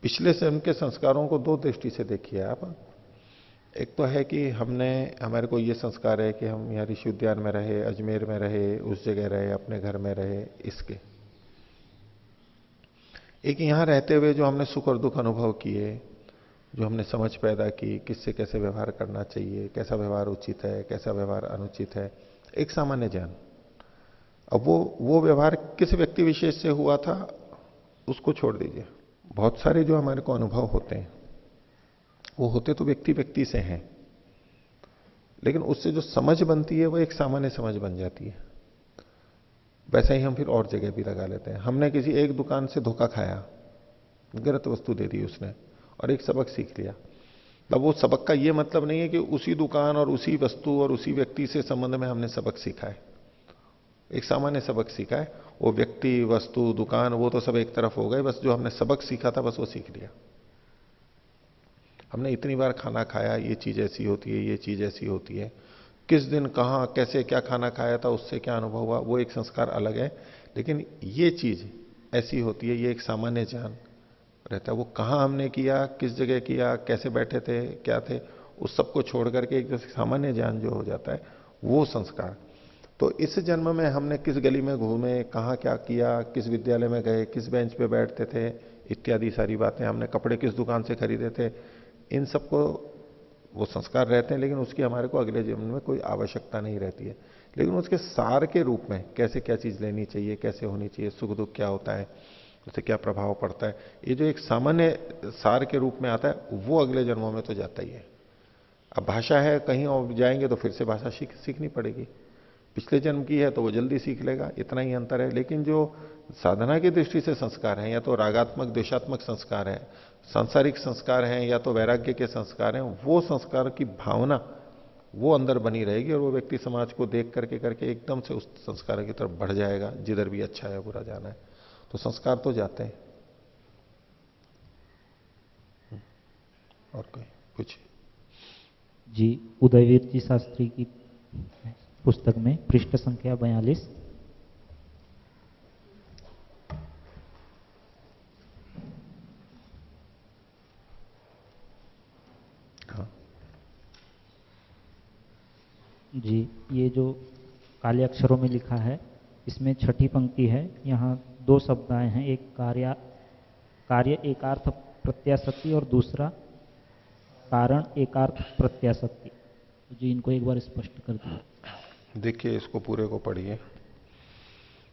पिछले जन्म के संस्कारों को दो दृष्टि से देखिए आप। एक तो है कि हमारे को ये संस्कार है कि हम यहाँ ऋषि उद्यान में रहे, अजमेर में रहे, उस जगह रहे, अपने घर में रहे, इसके। एक यहां रहते हुए जो हमने सुख और दुख अनुभव किए, जो हमने समझ पैदा की, किससे कैसे व्यवहार करना चाहिए, कैसा व्यवहार उचित है, कैसा व्यवहार अनुचित है, एक सामान्य ज्ञान। अब वो व्यवहार किस व्यक्ति विशेष से हुआ था उसको छोड़ दीजिए। बहुत सारे जो हमारे को अनुभव होते हैं वो होते तो व्यक्ति व्यक्ति से हैं, लेकिन उससे जो समझ बनती है वो एक सामान्य समझ बन जाती है। वैसा ही हम फिर और जगह भी लगा लेते हैं। हमने किसी एक दुकान से धोखा खाया, गलत वस्तु दे दी उसने, और एक सबक सीख लिया। तब वो सबक का ये मतलब नहीं है कि उसी दुकान और उसी वस्तु और उसी व्यक्ति से संबंध में हमने सबक सीखा है। एक सामान्य सबक सीखा है। वो व्यक्ति, वस्तु, दुकान, वो तो सब एक तरफ हो गए, बस जो हमने सबक सीखा था बस वो सीख लिया। हमने इतनी बार खाना खाया, ये चीज ऐसी होती है, ये चीज ऐसी होती है, किस दिन कहां कैसे क्या खाना खाया था, उससे क्या अनुभव हुआ, वो एक संस्कार अलग है। लेकिन ये चीज ऐसी होती है, ये एक सामान्य ज्ञान रहता है। वो कहां हमने किया, किस जगह किया, कैसे बैठे थे, क्या थे, उस सबको छोड़ करके एक जो सामान्य ज्ञान जो हो जाता है वो संस्कार। तो इस जन्म में हमने किस गली में घूमे, कहां क्या किया, किस विद्यालय में गए, किस बेंच पे बैठते थे, इत्यादि सारी बातें, हमने कपड़े किस दुकान से खरीदे थे, इन सबको वो संस्कार रहते हैं। लेकिन उसकी हमारे को अगले जीवन में कोई आवश्यकता नहीं रहती है। लेकिन उसके सार के रूप में कैसे क्या चीज लेनी चाहिए, कैसे होनी चाहिए, सुख दुख क्या होता है, उससे क्या प्रभाव पड़ता है, ये जो एक सामान्य सार के रूप में आता है वो अगले जन्मों में तो जाता ही है। अब भाषा है, कहीं और जाएंगे तो फिर से भाषा सीखनी पड़ेगी। पिछले जन्म की है तो वो जल्दी सीख लेगा, इतना ही अंतर है। लेकिन जो साधना की दृष्टि से संस्कार हैं, या तो रागात्मक द्वेषात्मक संस्कार है, सांसारिक संस्कार हैं, या तो वैराग्य के संस्कार हैं, वो संस्कार की भावना वो अंदर बनी रहेगी और वो व्यक्ति समाज को देख करके एकदम से उस संस्कार की तरफ बढ़ जाएगा, जिधर भी अच्छा है बुरा जाना है। तो संस्कार तो जाते हैं। और कोई पूछिए जी। उदयवीर जी शास्त्री की पुस्तक में पृष्ठ संख्या 42। हाँ जी, ये जो काले अक्षरों में लिखा है इसमें छठी पंक्ति है। यहाँ दो शब्द आए हैं, एक कार्य एकार्थ प्रत्याशक्ति और दूसरा कारण एकार्थ प्रत्याशक्ति। जी, इनको एक बार स्पष्ट कर दीजिए। देखिए, इसको पूरे को पढ़िए।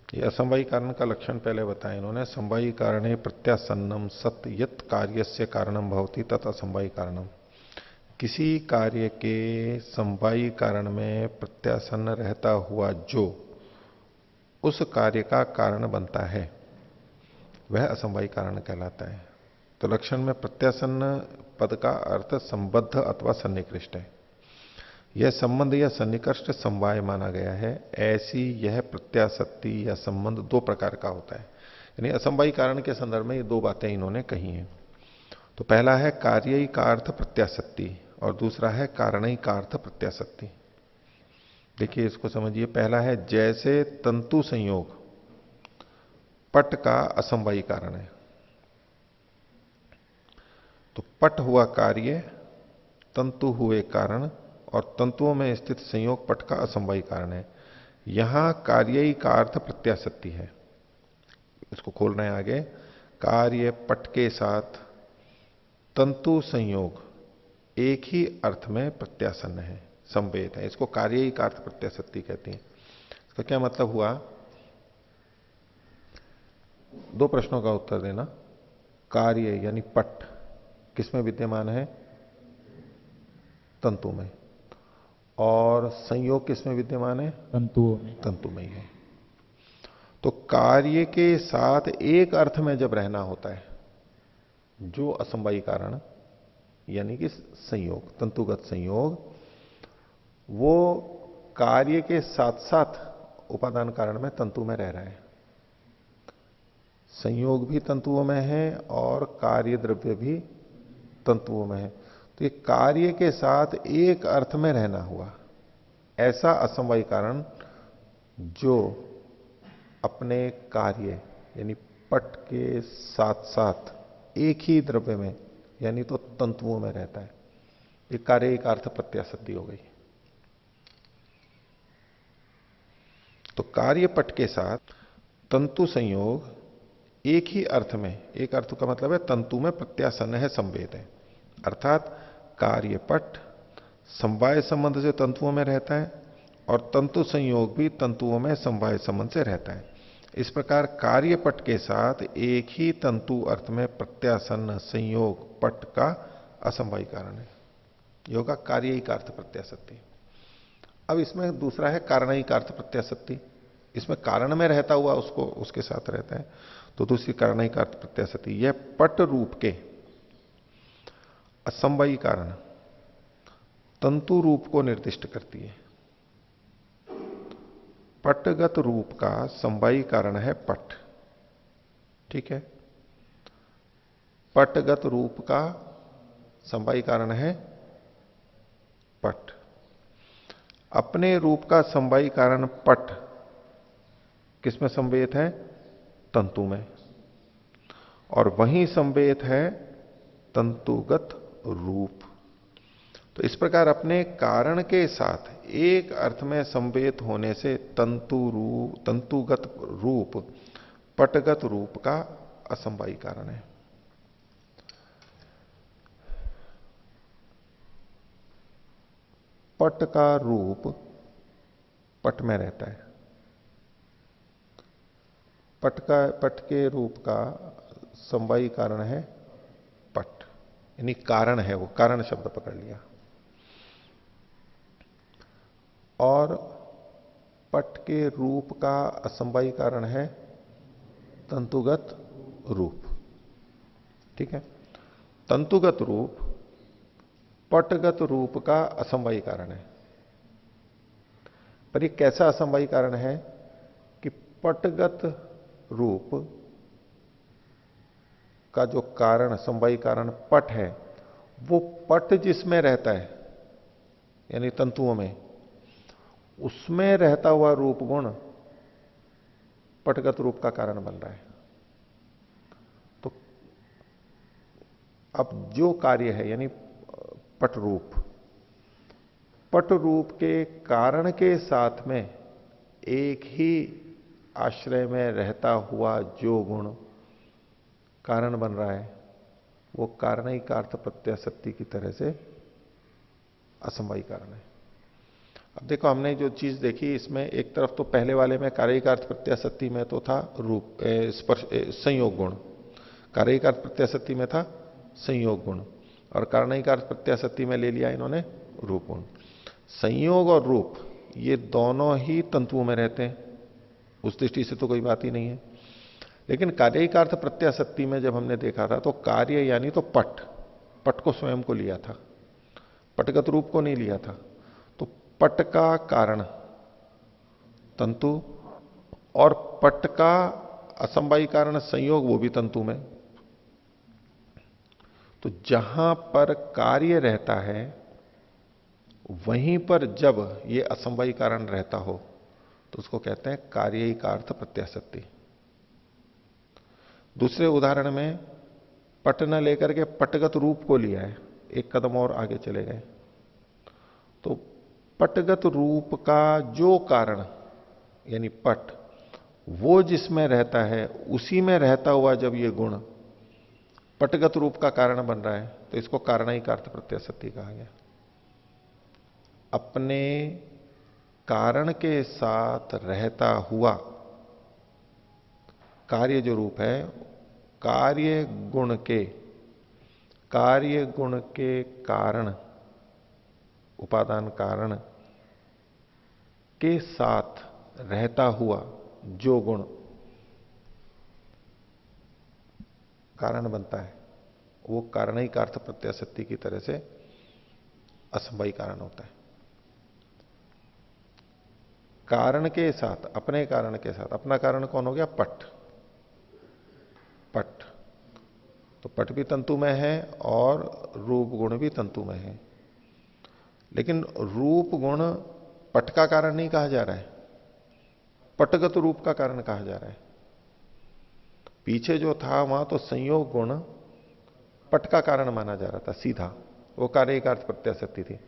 ये असंवायी कारण का लक्षण पहले बताया इन्होंने। संवायी कारणे प्रत्यासन्नम सत यत् कार्यस्य कारणम भवति तत् असंवायी कारणम। किसी कार्य के संवायी कारण में प्रत्यासन्न रहता हुआ जो उस कार्य का कारण बनता है वह असंवायी कारण कहलाता है। तो लक्षण में प्रत्यासन्न पद का अर्थ संबद्ध अथवा सन्निकृष्ट है। यह संबंध या सन्निकृष्ट समवाय माना गया है। ऐसी यह प्रत्याशक्ति या संबंध दो प्रकार का होता है। यानी असंवायी कारण के संदर्भ में ये दो बातें इन्होंने कही हैं। तो पहला है कार्यिकार्थ प्रत्याशक्ति और दूसरा है कारणिकार्थ प्रत्याशक्ति। देखिए, इसको समझिए। पहला है जैसे तंतु संयोग पट का असंवायी कारण है, तो पट हुआ कार्य, तंतु हुए कारण, और तंतुओं में स्थित संयोग पट का असंवायी कारण है। यहां कार्यी का अर्थ प्रत्याशक्ति है। इसको खोल रहे हैं आगे। कार्य पट के साथ तंतु संयोग एक ही अर्थ में प्रत्यासन्न है, संवेद है। इसको कार्यी का अर्थ प्रत्याशक्ति कहती है। इसका क्या मतलब हुआ? दो प्रश्नों का उत्तर देना। कार्य यानी पट किसमें विद्यमान है? तंतु में। और संयोग किसमें विद्यमान है? तंतुओं में। तंतु में ही है। तो कार्य के साथ एक अर्थ में जब रहना होता है, जो असंवायी कारण यानी कि संयोग, तंतुगत संयोग, वो कार्य के साथ साथ उपादान कारण में तंतु में रह रहा है। संयोग भी तंतुओं में है और कार्य द्रव्य भी तंतुओं में है। तो ये कार्य के साथ एक अर्थ में रहना हुआ, ऐसा असंवायी कारण जो अपने कार्य यानी पट के साथ साथ एक ही द्रव्य में यानी तो तंतुओं में रहता है। ये कार्य एक अर्थ प्रत्याशक्ति हो गई। तो कार्य पट के साथ तंतु संयोग एक ही अर्थ में, एक अर्थ का मतलब है तंतु में प्रत्यासन्न है, संवेद है, अर्थात कार्य पट समवाय संबंध से तंतुओं में रहता है और तंतु संयोग भी तंतुओं में समवाय संबंध से रहता है। इस प्रकार कार्य पट के साथ एक ही तंतु अर्थ में प्रत्यासन्न संयोग पट का असमवायी कारण है। ये होगा कार्यिक अर्थ प्रत्याशक्ति। अब इसमें दूसरा है कारणिक अर्थ प्रत्याशक्ति। इसमें कारण में रहता हुआ उसको उसके साथ रहता है। तो दूसरी कारणिक अर्थ प्रत्याशक्ति यह पट रूप के असमवायी कारण तंतु रूप को निर्दिष्ट करती है। पटगत रूप का समवायी कारण है पट, ठीक है। पटगत रूप का समवायी कारण है पट। अपने रूप का समवायी कारण पट किसमें संवेद है? तंतु में। और वहीं संवेद है तंतुगत रूप। तो इस प्रकार अपने कारण के साथ एक अर्थ में संवेद होने से तंतुगत रूप पटगत रूप का असमवायी कारण है। पट का रूप पट में रहता है। पट के रूप का समवायी कारण है पट, यानी कारण है, वो कारण शब्द पकड़ लिया। और पट के रूप का असमवायी कारण है तंतुगत रूप, ठीक है। तंतुगत रूप पटगत रूप का असमवायी कारण है। पर ये कैसा असमवायी कारण है कि पटगत रूप का जो कारण समवायी कारण पट है, वो पट जिसमें रहता है यानी तंतुओं में, उसमें रहता हुआ रूप गुण पटगत रूप का कारण बन रहा है। तो अब जो कार्य है यानी पट रूप के कारण के साथ में एक ही आश्रय में रहता हुआ जो गुण कारण बन रहा है, वो कारणिक अर्थ प्रत्याशक्ति की तरह से असमवायी कारण है। अब देखो, हमने जो चीज देखी इसमें एक तरफ तो पहले वाले में कार्यिक अर्थ प्रत्याशक्ति में तो था रूप स्पर्श संयोग गुण, कार्यिक अर्थ प्रत्याशक्ति में था संयोग गुण, और कारणिक अर्थ प्रत्याशक्ति में ले लिया इन्होंने रूप गुण। संयोग और रूप ये दोनों ही तंतुओं में रहते हैं, उस दृष्टि से तो कोई बात ही नहीं है। लेकिन कार्यिक अर्थ प्रत्याशक्ति में जब हमने देखा था तो कार्य यानी तो पट को स्वयं को लिया था, पटगत रूप को नहीं लिया था। तो पट का कारण तंतु और पट का असमवायी कारण संयोग, वो भी तंतु में। तो जहां पर कार्य रहता है वहीं पर जब ये असमवायी कारण रहता हो तो उसको कहते हैं कार्यिक अर्थ प्रत्याशक्ति। दूसरे उदाहरण में पट न लेकर के पटगत रूप को लिया है, एक कदम और आगे चले गए। तो पटगत रूप का जो कारण यानी पट, वो जिसमें रहता है उसी में रहता हुआ जब ये गुण पटगत रूप का कारण बन रहा है तो इसको कारणिक अर्थ प्रत्याशक्ति कहा गया। अपने कारण के साथ रहता हुआ कार्य जो रूप है, कार्य गुण के कारण, उपादान कारण के साथ रहता हुआ जो गुण कारण बनता है, वो कारणिक अर्थ प्रत्याशक्ति की तरह से असमवायी कारण होता है। कारण के साथ, अपने कारण के साथ, अपना कारण कौन हो गया? पट। तो पट भी तंतु में है और रूप गुण भी तंतु में है। लेकिन रूप गुण पट का कारण नहीं कहा जा रहा है, पटगत रूप का कारण कहा जा रहा है। पीछे जो था वहां तो संयोग गुण पट का कारण माना जा रहा था सीधा, वो कार्य एक अर्थ प्रत्याशक्ति थी।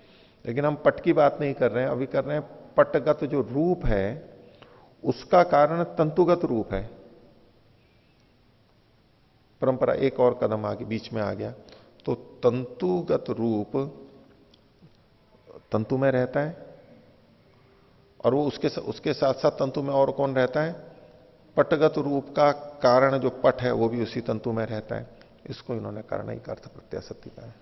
लेकिन हम पट की बात नहीं कर रहे हैं, अभी कर रहे हैं पटगत जो रूप है उसका कारण तंतुगत रूप है। परंपरा एक और कदम आगे बीच में आ गया, तो तंतुगत रूप तंतु में रहता है और वो उसके साथ साथ तंतु में और कौन रहता है? पटगत रूप का कारण जो पट है वो भी उसी तंतु में रहता है। इसको इन्होंने कारणिक अर्थ प्रत्याशक्ति कहा है।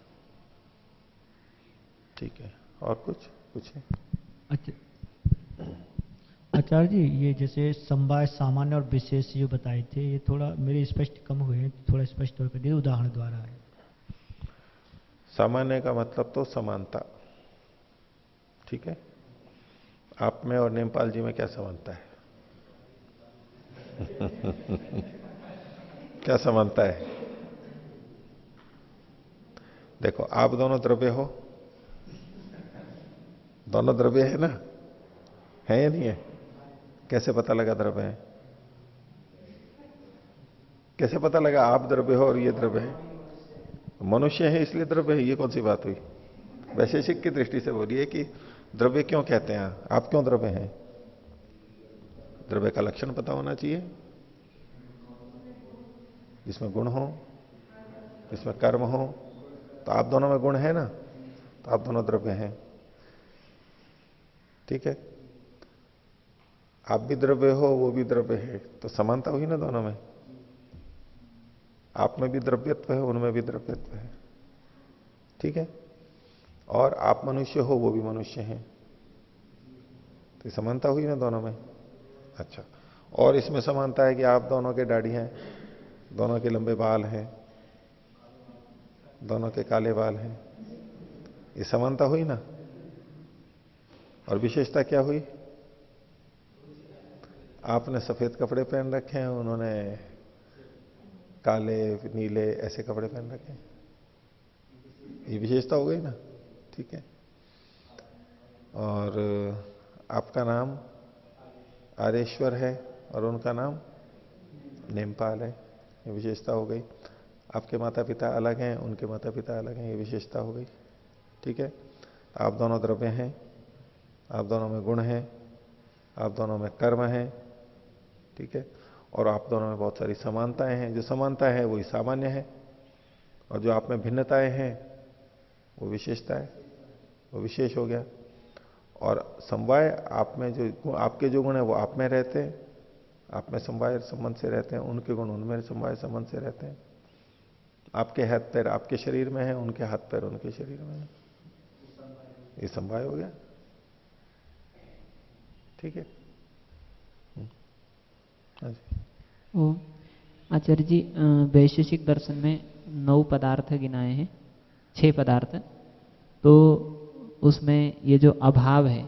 ठीक है, और कुछ पूछे? आचार्य जी, ये जैसे समवाय सामान्य और विशेष जो बताए थे, ये थोड़ा मेरे स्पष्ट कम हुए हैं, थोड़ा स्पष्ट कर दिए उदाहरण द्वारा है। सामान्य का मतलब तो समानता, ठीक है। आप में और नेमपाल जी में क्या समानता है? क्या समानता है? देखो, आप दोनों द्रव्य हो, दोनों द्रव्य है ना, है या नहीं है? कैसे पता लगा द्रव्य है? कैसे पता लगा आप द्रव्य हो और ये द्रव्य है? मनुष्य है इसलिए द्रव्य है, ये कौन सी बात हुई? वैशेषिक की दृष्टि से बोलिए कि द्रव्य क्यों कहते हैं, आप क्यों द्रव्य हैं? द्रव्य का लक्षण पता होना चाहिए, जिसमें गुण हो, जिसमें कर्म हो। तो आप दोनों में गुण है ना, तो आप दोनों द्रव्य हैं, ठीक है। आप भी द्रव्य हो, वो भी द्रव्य है, तो समानता हुई ना दोनों में। आप में भी द्रव्यत्व है, उनमें भी द्रव्यत्व है, ठीक है। और आप मनुष्य हो, वो भी मनुष्य हैं, तो समानता हुई ना दोनों में। अच्छा, और इसमें समानता है कि आप दोनों के दाढ़ी हैं, दोनों के लंबे बाल हैं, दोनों के काले बाल हैं, ये समानता हुई ना। और विशेषता क्या हुई? आपने सफेद कपड़े पहन रखे हैं, उन्होंने काले नीले ऐसे कपड़े पहन रखे हैं, ये विशेषता हो गई ना, ठीक है। और आपका नाम आरेश्वर है और उनका नाम नेमपाल है, ये विशेषता हो गई। आपके माता पिता अलग हैं, उनके माता पिता अलग हैं, ये विशेषता हो गई, ठीक है। आप दोनों द्रव्य हैं, आप दोनों में गुण हैं, आप दोनों में कर्म है, ठीक है। और आप दोनों में बहुत सारी समानताएं हैं। जो समानता है वही सामान्य है, और जो आप में भिन्नताएं हैं वो विशेषता है, वो विशेष हो गया। और समवाय आप में जो आपके जो गुण है वो आप में रहते हैं, आप में समवाय संबंध से रहते हैं, उनके गुण उनमें समवाय संबंध से रहते हैं। आपके हाथ पैर आपके शरीर में है, उनके हाथ पैर उनके शरीर में है, ये समवाय हो गया, ठीक है। आचार्य जी, वैशेषिक दर्शन में 9 पदार्थ गिनाए हैं, 6 पदार्थ, तो उसमें ये जो अभाव है,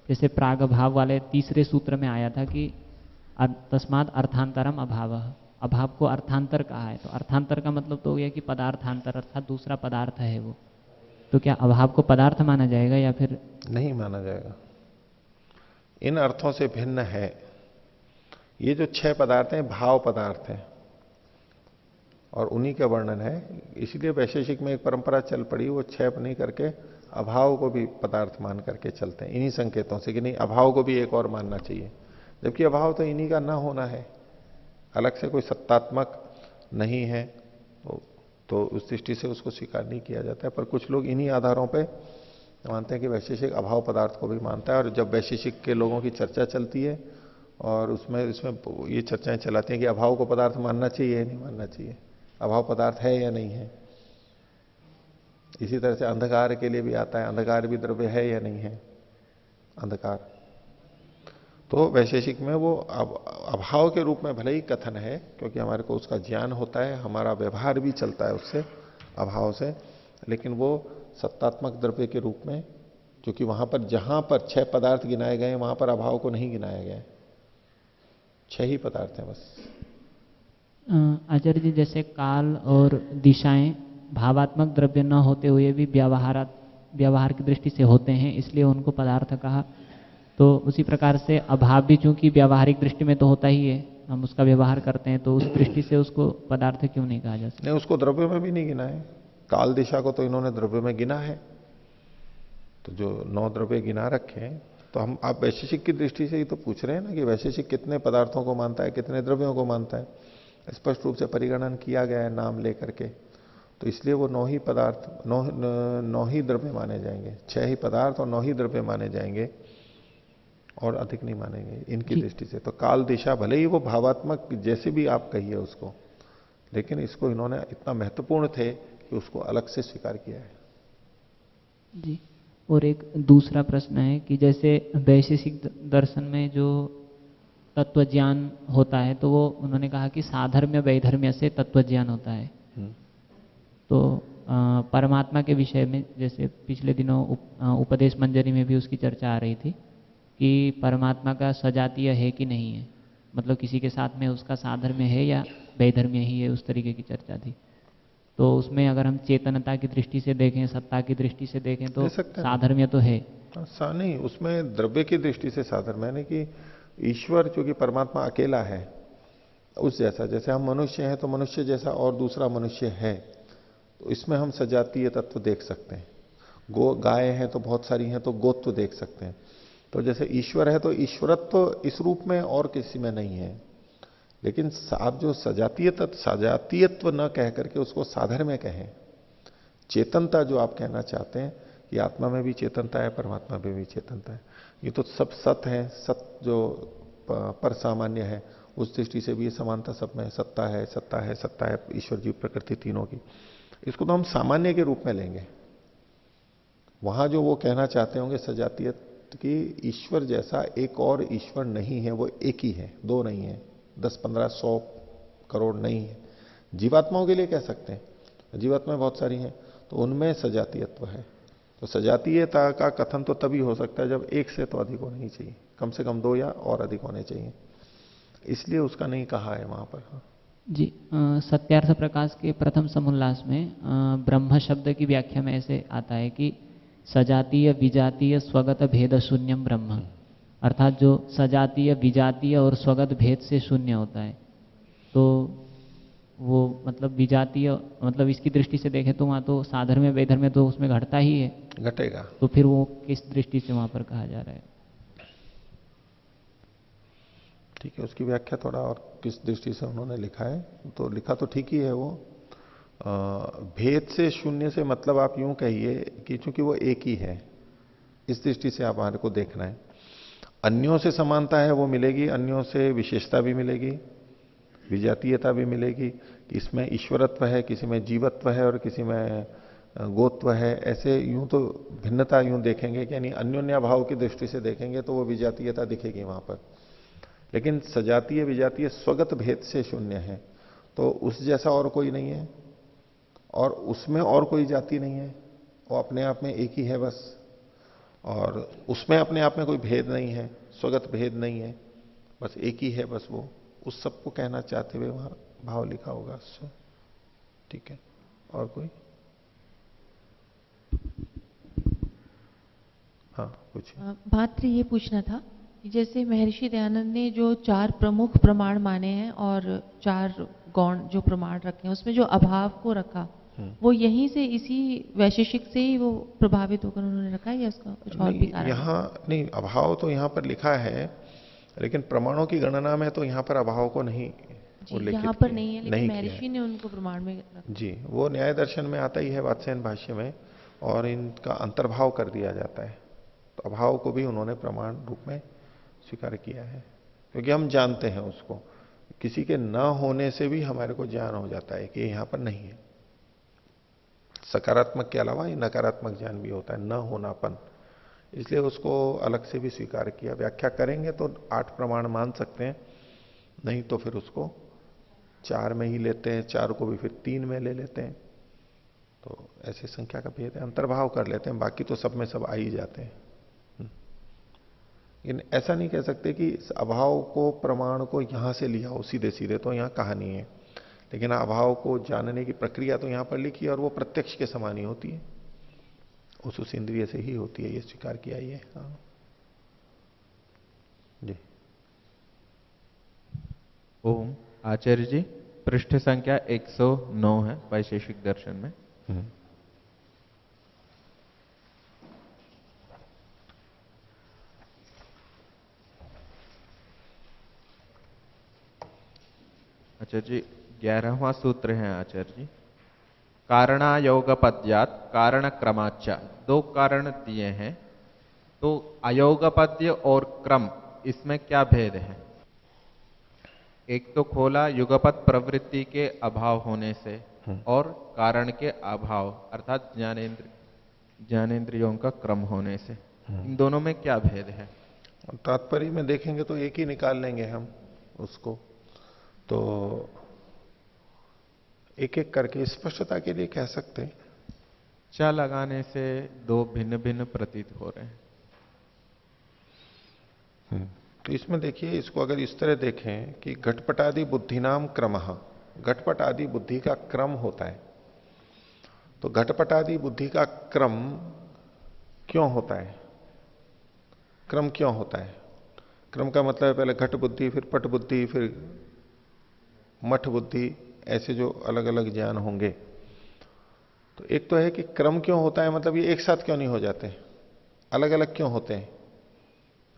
जैसे प्राग अभाव वाले तीसरे सूत्र में आया था कि तस्मात् अर्थांतरम अभाव, अभाव को अर्थांतर कहा है, तो अर्थांतर का मतलब तो हो गया कि पदार्थांतर, अर्थात दूसरा पदार्थ है वो। तो क्या अभाव को पदार्थ माना जाएगा या फिर नहीं माना जाएगा? इन अर्थों से भिन्न है। ये जो 6 पदार्थ हैं भाव पदार्थ हैं और उन्हीं का वर्णन है, इसलिए वैशेषिक में एक परंपरा चल पड़ी, वो 6 नहीं करके अभाव को भी पदार्थ मान करके चलते हैं, इन्हीं संकेतों से कि नहीं अभाव को भी एक और मानना चाहिए, जबकि अभाव तो इन्हीं का ना होना है, अलग से कोई सत्तात्मक नहीं है, तो उस दृष्टि से उसको स्वीकार नहीं किया जाता है। पर कुछ लोग इन्हीं आधारों पे मानते हैं कि वैशेषिक अभाव पदार्थ को भी मानता है। और जब वैशेषिक के लोगों की चर्चा चलती है और इसमें ये चर्चाएं चलाती हैं कि अभाव को पदार्थ मानना चाहिए या नहीं मानना चाहिए, अभाव पदार्थ है या नहीं है। इसी तरह से अंधकार के लिए भी आता है, अंधकार भी द्रव्य है या नहीं है, अंधकार। तो वैशेषिक में वो अभाव के रूप में भले ही कथन है, क्योंकि हमारे को उसका ज्ञान होता है, हमारा व्यवहार भी चलता है उससे, अभाव से, लेकिन वो सत्तात्मक द्रव्य के रूप में, क्योंकि वहां पर जहां पर 6 पदार्थ गिनाए गए वहां पर अभाव को नहीं गिनाया गया, 6 ही पदार्थ हैं बस। आचार्य जी, जैसे काल और दिशाएं भावात्मक द्रव्य न होते हुए भी व्यवहार की दृष्टि से होते हैं, इसलिए उनको पदार्थ कहा। तो उसी प्रकार से अभाव भी चूंकि व्यावहारिक दृष्टि में तो होता ही है, हम उसका व्यवहार करते हैं, तो उस दृष्टि से उसको पदार्थ क्यों नहीं कहा जा सकता? नहीं, उसको द्रव्य में भी नहीं गिना है। काल दिशा को तो इन्होंने द्रव्य में गिना है। तो जो 9 द्रव्य गिना रखे हैं, तो हम आप वैशेषिक की दृष्टि से ही तो पूछ रहे हैं ना कि वैशेषिक कितने पदार्थों को मानता है, कितने द्रव्यों को मानता है। स्पष्ट रूप से परिगणन किया गया है नाम लेकर के, तो इसलिए वो 9 ही पदार्थ, 9 ही द्रव्य माने जाएंगे। 6 ही पदार्थ और 9 ही द्रव्य माने जाएंगे और अधिक नहीं मानेंगे इनकी दृष्टि से। तो काल दिशा भले ही वो भावात्मक जैसे भी आप कहिए उसको, लेकिन इसको इन्होंने इतना महत्वपूर्ण थे कि उसको अलग से स्वीकार किया है। जी। और एक दूसरा प्रश्न है कि जैसे वैशेषिक दर्शन में जो तत्व ज्ञान होता है, तो वो उन्होंने कहा कि साधर्म्य वैधर्म्य से तत्व ज्ञान होता है। तो परमात्मा के विषय में जैसे पिछले दिनों उपदेश मंजरी में भी उसकी चर्चा आ रही थी कि परमात्मा का सजातीय है कि नहीं है, मतलब किसी के साथ में उसका साधर्म्य है या वैधर्म्य ही है, उस तरीके की चर्चा थी। तो उसमें अगर हम चेतनता की दृष्टि से देखें, सत्ता की दृष्टि से देखें, तो साधर्म्य तो है। नहीं, उसमें द्रव्य की दृष्टि से साधर्म्य यानी कि ईश्वर चूंकि परमात्मा अकेला है, उस जैसा, जैसे हम मनुष्य हैं तो मनुष्य जैसा और दूसरा मनुष्य है, तो इसमें हम सजातीय तत्व देख सकते हैं। गाय हैं तो बहुत सारी हैं, तो गोत्व देख सकते हैं। तो जैसे ईश्वर है तो ईश्वरत्व तो इस रूप में और किसी में नहीं है। लेकिन आप जो सजातीयत्व न कह करके उसको साधर्म्य कहें, चेतनता जो आप कहना चाहते हैं कि आत्मा में भी चेतनता है, परमात्मा में भी चेतनता है, ये तो सब सत है। सत जो पर सामान्य है, उस दृष्टि से भी ये समानता सब में सत्ता है, सत्ता है, सत्ता है, ईश्वर जीव प्रकृति तीनों की। इसको तो हम सामान्य के रूप में लेंगे। वहां जो वो कहना चाहते होंगे सजातीय कि ईश्वर जैसा एक और ईश्वर नहीं है, वो एक ही है, 2 नहीं है, 10, 15, 100 करोड़ नहीं है। जीवात्माओं के लिए कह सकते हैं, जीवात्माएं बहुत सारी हैं, तो उनमें सजातीयत्व है। तो सजातीयता का कथन तो तभी हो सकता है जब एक से तो अधिक होनी चाहिए, कम से कम 2 या और अधिक होने चाहिए, इसलिए उसका नहीं कहा है वहां पर। हाँ जी। सत्यार्थ प्रकाश के प्रथम समुल्लास में ब्रह्म शब्द की व्याख्या में ऐसे आता है कि सजातीय विजातीय स्वगत भेद शून्यम ब्रह्म, अर्थात जो सजातीय विजातीय और स्वगत भेद से शून्य होता है। तो वो मतलब विजातीय, मतलब इसकी दृष्टि से देखें तो वहाँ तो साधर्म्य वैधर्म्य तो उसमें घटता ही है, घटेगा। तो फिर वो किस दृष्टि से वहाँ पर कहा जा रहा है? ठीक है, उसकी व्याख्या थोड़ा और किस दृष्टि से उन्होंने लिखा है, तो लिखा तो ठीक ही है। वो भेद से शून्य से मतलब आप यूं कहिए कि चूंकि वो एक ही है, इस दृष्टि से आप हमारे को देखना है। अन्यों से समानता है वो मिलेगी, अन्यों से विशेषता भी मिलेगी, विजातीयता भी मिलेगी, कि इसमें ईश्वरत्व है, किसी में जीवत्व है और किसी में गोत्व है। ऐसे यूं तो भिन्नता यूं देखेंगे कि यानी अन्योन्या भाव की दृष्टि से देखेंगे तो वो विजातीयता दिखेगी वहां पर। लेकिन सजातीय विजातीय स्वगत भेद से शून्य है, तो उस जैसा और कोई नहीं है और उसमें और कोई जाति नहीं है, वो अपने आप में एक ही है बस। और उसमें अपने आप में कोई भेद नहीं है, स्वगत भेद नहीं है, बस एक ही है बस। वो उस सबको कहना चाहते हुए वहां भाव लिखा होगा उससे। ठीक है, और कोई? हाँ कुछ मात्र ये पूछना था कि जैसे महर्षि दयानंद ने जो 4 प्रमुख प्रमाण माने हैं और 4 गौण जो प्रमाण रखे हैं, उसमें जो अभाव को रखा, वो यहीं से इसी वैशेषिक से ही वो प्रभावित होकर उन्होंने रखा है या उसका कुछ और भी कारण? यहाँ नहीं, अभाव तो यहाँ पर लिखा है, लेकिन प्रमाणों की गणना में तो यहाँ पर अभाव को नहीं उल्लेखित यहाँ पर नहीं है, लेकिन महर्षि ने उनको प्रमाण में रखा। जी, वो न्याय दर्शन में आता ही है, वात्स्यायन भाष्य में, और इनका अंतर्भाव कर दिया जाता है। तो अभाव को भी उन्होंने प्रमाण रूप में स्वीकार किया है, क्योंकि हम जानते हैं उसको, किसी के न होने से भी हमारे को ज्ञान हो जाता है कि यहाँ पर नहीं है। सकारात्मक के अलावा ये नकारात्मक ज्ञान भी होता है, न होनापन, इसलिए उसको अलग से भी स्वीकार किया। व्याख्या करेंगे तो 8 प्रमाण मान सकते हैं, नहीं तो फिर उसको 4 में ही लेते हैं, 4 को भी फिर 3 में ले लेते हैं। तो ऐसी संख्या का भेद है, अंतर्भाव कर लेते हैं, बाकी तो सब में सब आ ही जाते हैं। लेकिन ऐसा नहीं कह सकते कि अभाव को प्रमाण को यहां से लिया हो सीधे सीधे, तो यहां कहानी है। लेकिन अभाव को जानने की प्रक्रिया तो यहां पर लिखी है, और वो प्रत्यक्ष के समान ही होती है, उस इंद्रिय से ही होती है, ये स्वीकार किया ही है। हाँ। जी। ओम। आचार्य जी, पृष्ठ संख्या 109 है वैशेषिक दर्शन में। आचार्य जी, 11वां सूत्र है आचार्य जी। कारणायोग पद्यात कारण क्रमाच्च, 2 कारण दिए हैं, तो अयोगपद्य और क्रम इसमें क्या भेद है? एक तो खोला युगपत प्रवृत्ति के अभाव होने से और कारण के अभाव अर्थात ज्ञानेन्द्रियों का क्रम होने से, इन दोनों में क्या भेद है? तात्पर्य में देखेंगे तो एक ही निकाल लेंगे हम उसको, तो एक एक करके स्पष्टता के लिए कह सकते हैं। चा लगाने से 2 भिन्न भिन्न प्रतीत हो रहे हैं। तो इसमें देखिए, इसको अगर इस तरह देखें कि घटपटादि बुद्धिनाम क्रमः, घटपटादि बुद्धि का क्रम होता है। तो घटपटादि बुद्धि का क्रम क्यों होता है? क्रम क्यों होता है? क्रम का मतलब है पहले घट बुद्धि, फिर पट बुद्धि, फिर मठ बुद्धि, ऐसे जो अलग अलग ज्ञान होंगे। तो एक तो है कि क्रम क्यों होता है, मतलब ये एक साथ क्यों नहीं हो जाते, अलग अलग क्यों होते हैं?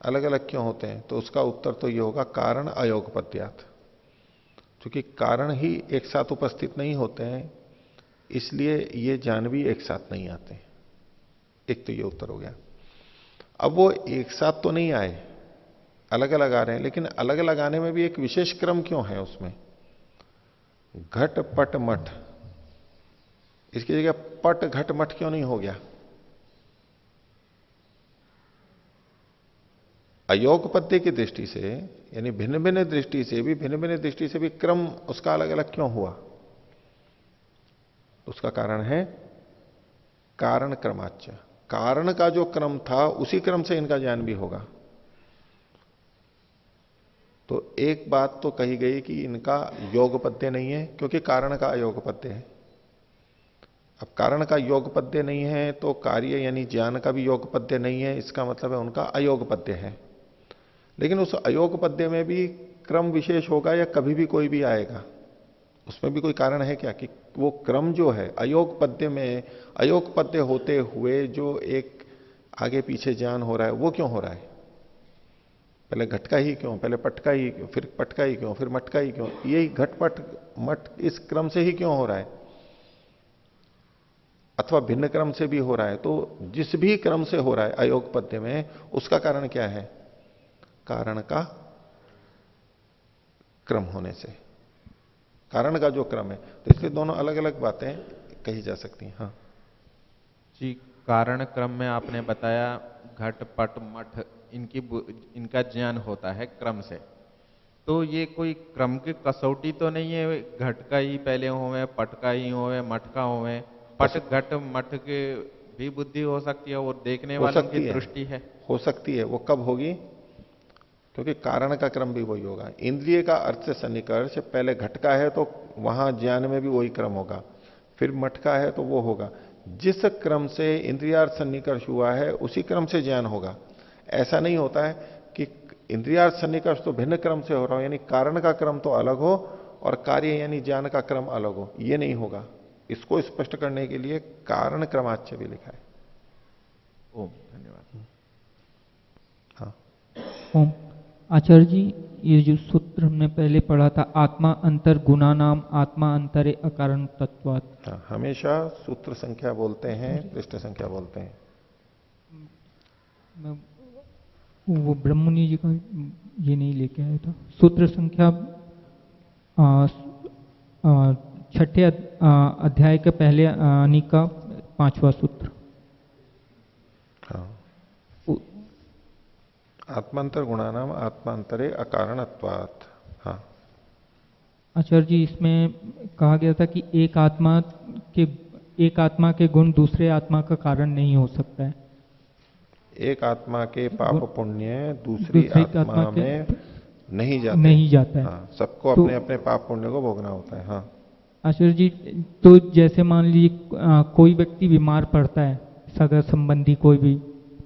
अलग अलग क्यों होते हैं? तो उसका उत्तर तो ये होगा कारण अयोगपद्यात्, क्योंकि कारण ही एक साथ उपस्थित नहीं होते हैं, इसलिए ये ज्ञान भी एक साथ नहीं आते। एक तो ये उत्तर हो गया। अब वो एक साथ तो नहीं आए, अलग अलग आ रहे हैं, लेकिन अलग अलग आने में भी एक विशेष क्रम क्यों है उसमें? घट पट मठ, इसकी जगह पट घट मठ क्यों नहीं हो गया? अयोग पद्य की दृष्टि से, यानी भिन्न भिन्न दृष्टि से भी, भिन्न भिन्न दृष्टि से भी क्रम उसका अलग अलग क्यों हुआ? उसका कारण है कारण क्रमाच्य, कारण का जो क्रम था उसी क्रम से इनका ज्ञान भी होगा। तो एक बात तो कही गई कि इनका योग पद्य नहीं है, क्योंकि कारण का अयोग पद्य है। अब कारण का योग पद्य नहीं है तो कार्य यानी ज्ञान का भी योग पद्य नहीं है, इसका मतलब है उनका अयोग पद्य है। लेकिन उस अयोग पद्य में भी क्रम विशेष होगा या कभी भी कोई भी आएगा? उसमें भी कोई कारण है क्या कि वो क्रम जो है अयोग पद्य में, अयोग पद्य होते हुए जो एक आगे पीछे ज्ञान हो रहा है, वो क्यों हो रहा है? पहले घटका ही क्यों, पहले पटका ही क्यों, फिर पटका ही क्यों, फिर मटका ही क्यों? यही घटपट मट इस क्रम से ही क्यों हो रहा है? अथवा भिन्न क्रम से भी हो रहा है। तो जिस भी क्रम से हो रहा है अयोग पद्य में, उसका कारण क्या है? कारण का क्रम होने से, कारण का जो क्रम है। तो इसलिए दोनों अलग अलग बातें कही जा सकती हैं। हाँ जी, कारण क्रम में आपने बताया घट पट मठ इनका ज्ञान होता है क्रम से, तो ये कोई क्रम की कसौटी तो नहीं है? घट का ही पहले होवे, पट का ही होवे, मठ का होवे, पट घट मठ के भी बुद्धि हो सकती है और देखने वालों की दृष्टि है, हो सकती है। वो कब होगी? क्योंकि कारण का क्रम भी वही होगा। इंद्रिय का अर्थ से सन्निकर्ष पहले घट का है तो वहां ज्ञान में भी वही क्रम होगा, फिर मठ का है तो वो होगा। जिस क्रम से इंद्रियार्थ सन्निकर्ष हुआ है उसी क्रम से ज्ञान होगा। ऐसा नहीं होता है कि इंद्रियार्थ सन्निकर्ष तो भिन्न क्रम से हो रहा हो, यानी कारण का क्रम तो अलग हो और कार्य यानी ज्ञान का क्रम अलग हो, ये नहीं होगा। इसको स्पष्ट करने के लिए कारण क्रमाच्य भी लिखा है। ओम, धन्यवाद। हाँ ओम। आचार्य जी, ये जो सूत्र हमने पहले पढ़ा था, आत्मा अंतर गुणा नाम आत्मा अंतरे अकारण तत्वात्, हाँ, हमेशा सूत्र संख्या बोलते हैं, पृष्ठ संख्या बोलते हैं। मैं वो ब्रह्ममुनि जी का ये नहीं लेके आया था। सूत्र संख्या 6ठे अध्याय के पहले आने का 5वां सूत्र। हाँ, आत्मांतर गुणानाम आत्मांतरे अकारणत्वात्। हाँ आचार्य जी, इसमें कहा गया था कि एक आत्मा के गुण दूसरे आत्मा का कारण नहीं हो सकता है। एक आत्मा के पाप पुण्य दूसरी आत्मा में नहीं जाता है। हाँ, सबको अपने अपने पाप पुण्य को भोगना होता है। हाँ आचार्य जी, तो जैसे मान लीजिए कोई व्यक्ति बीमार पड़ता है, सगा संबंधी कोई भी,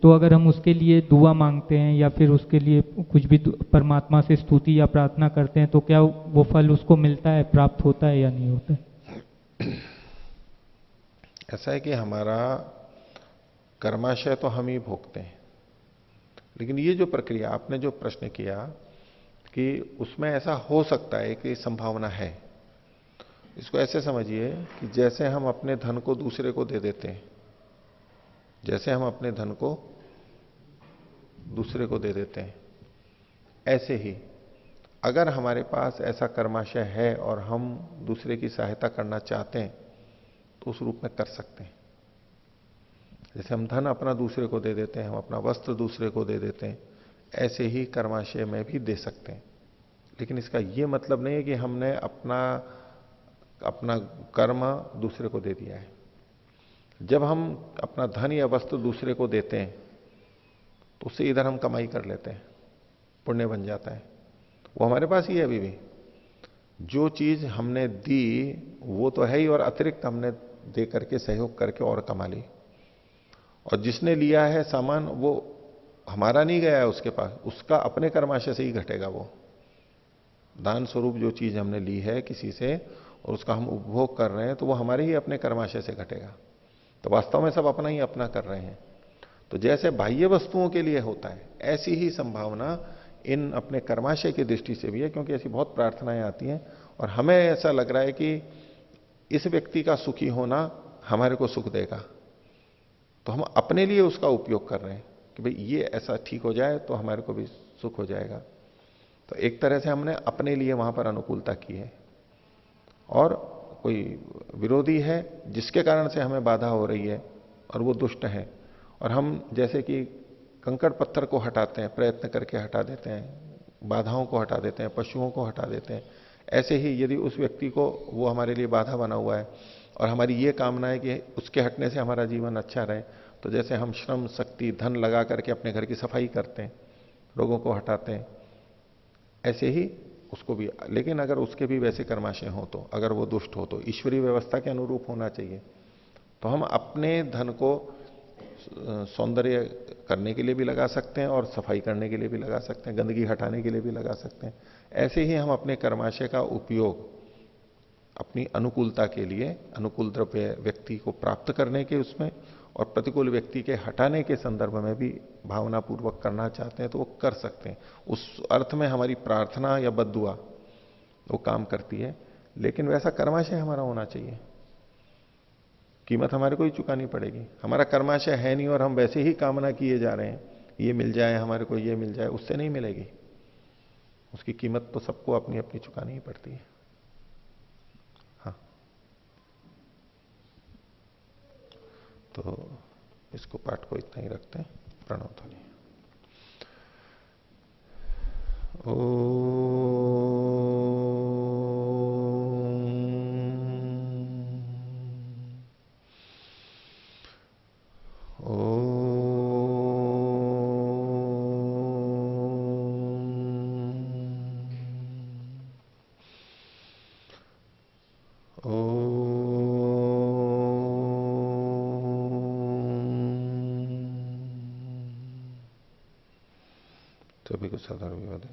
तो अगर हम उसके लिए दुआ मांगते हैं या फिर उसके लिए कुछ भी परमात्मा से स्तुति या प्रार्थना करते हैं तो क्या वो फल उसको मिलता है, प्राप्त होता है या नहीं होता है? ऐसा है कि हमारा कर्माशय तो हम ही भोगते हैं, लेकिन ये जो प्रक्रिया आपने जो प्रश्न किया कि उसमें ऐसा हो सकता है कि संभावना है, इसको ऐसे समझिए कि जैसे हम अपने धन को दूसरे को दे देते हैं, जैसे हम अपने धन को दूसरे को दे देते हैं, ऐसे ही अगर हमारे पास ऐसा कर्माशय है और हम दूसरे की सहायता करना चाहते हैं तो उस रूप में कर सकते हैं। जैसे हम धन अपना दूसरे को दे देते हैं, हम अपना वस्त्र दूसरे को दे देते हैं, ऐसे ही कर्माशय में भी दे सकते हैं। लेकिन इसका यह मतलब नहीं है कि हमने अपना कर्म दूसरे को दे दिया है। जब हम अपना धन या वस्त्र दूसरे को देते हैं तो उससे इधर हम कमाई कर लेते हैं, पुण्य बन जाता है, वो हमारे पास ही है अभी भी। जो चीज हमने दी वो तो है ही, और अतिरिक्त हमने दे करके सहयोग करके और कमा ली। और जिसने लिया है सामान वो हमारा नहीं गया है उसके पास, उसका अपने कर्माशय से ही घटेगा। वो दान स्वरूप जो चीज हमने ली है किसी से और उसका हम उपभोग कर रहे हैं तो वो हमारे ही अपने कर्माशय से घटेगा। तो वास्तव में सब अपना ही अपना कर रहे हैं। तो जैसे बाह्य वस्तुओं के लिए होता है, ऐसी ही संभावना इन अपने कर्माशय की दृष्टि से भी है, क्योंकि ऐसी बहुत प्रार्थनाएं आती हैं और हमें ऐसा लग रहा है कि इस व्यक्ति का सुखी होना हमारे को सुख देगा, तो हम अपने लिए उसका उपयोग कर रहे हैं कि भाई ये ऐसा ठीक हो जाए तो हमारे को भी सुख हो जाएगा। तो एक तरह से हमने अपने लिए वहां पर अनुकूलता की है। और कोई विरोधी है जिसके कारण से हमें बाधा हो रही है और वो दुष्ट है, और हम जैसे कि कंकड़ पत्थर को हटाते हैं, प्रयत्न करके हटा देते हैं, बाधाओं को हटा देते हैं, पशुओं को हटा देते हैं, ऐसे ही यदि उस व्यक्ति को वो हमारे लिए बाधा बना हुआ है और हमारी ये कामना है कि उसके हटने से हमारा जीवन अच्छा रहे, तो जैसे हम श्रम शक्ति धन लगा करके अपने घर की सफाई करते हैं, लोगों को हटाते हैं, ऐसे ही उसको भी। लेकिन अगर उसके भी वैसे कर्माशय हो, तो अगर वो दुष्ट हो तो ईश्वरीय व्यवस्था के अनुरूप होना चाहिए। तो हम अपने धन को सौंदर्य करने के लिए भी लगा सकते हैं और सफाई करने के लिए भी लगा सकते हैं, गंदगी हटाने के लिए भी लगा सकते हैं। ऐसे ही हम अपने कर्माशय का उपयोग अपनी अनुकूलता के लिए, अनुकूल द्रव्य व्यक्ति को प्राप्त करने के उसमें और प्रतिकूल व्यक्ति के हटाने के संदर्भ में भी भावनापूर्वक करना चाहते हैं तो वो कर सकते हैं। उस अर्थ में हमारी प्रार्थना या बद्दुआ वो काम करती है, लेकिन वैसा कर्माशय हमारा होना चाहिए। कीमत हमारे को ही चुकानी पड़ेगी। हमारा कर्माशय है नहीं और हम वैसे ही कामना किए जा रहे हैं, ये मिल जाए हमारे को, ये मिल जाए, उससे नहीं मिलेगी। उसकी कीमत तो सबको अपनी अपनी चुकानी ही पड़ती है। हाँ, तो इसको पाठ को इतना ही रखते हैं। प्रणव ध्वनि। सभी को साधारण विवाद है।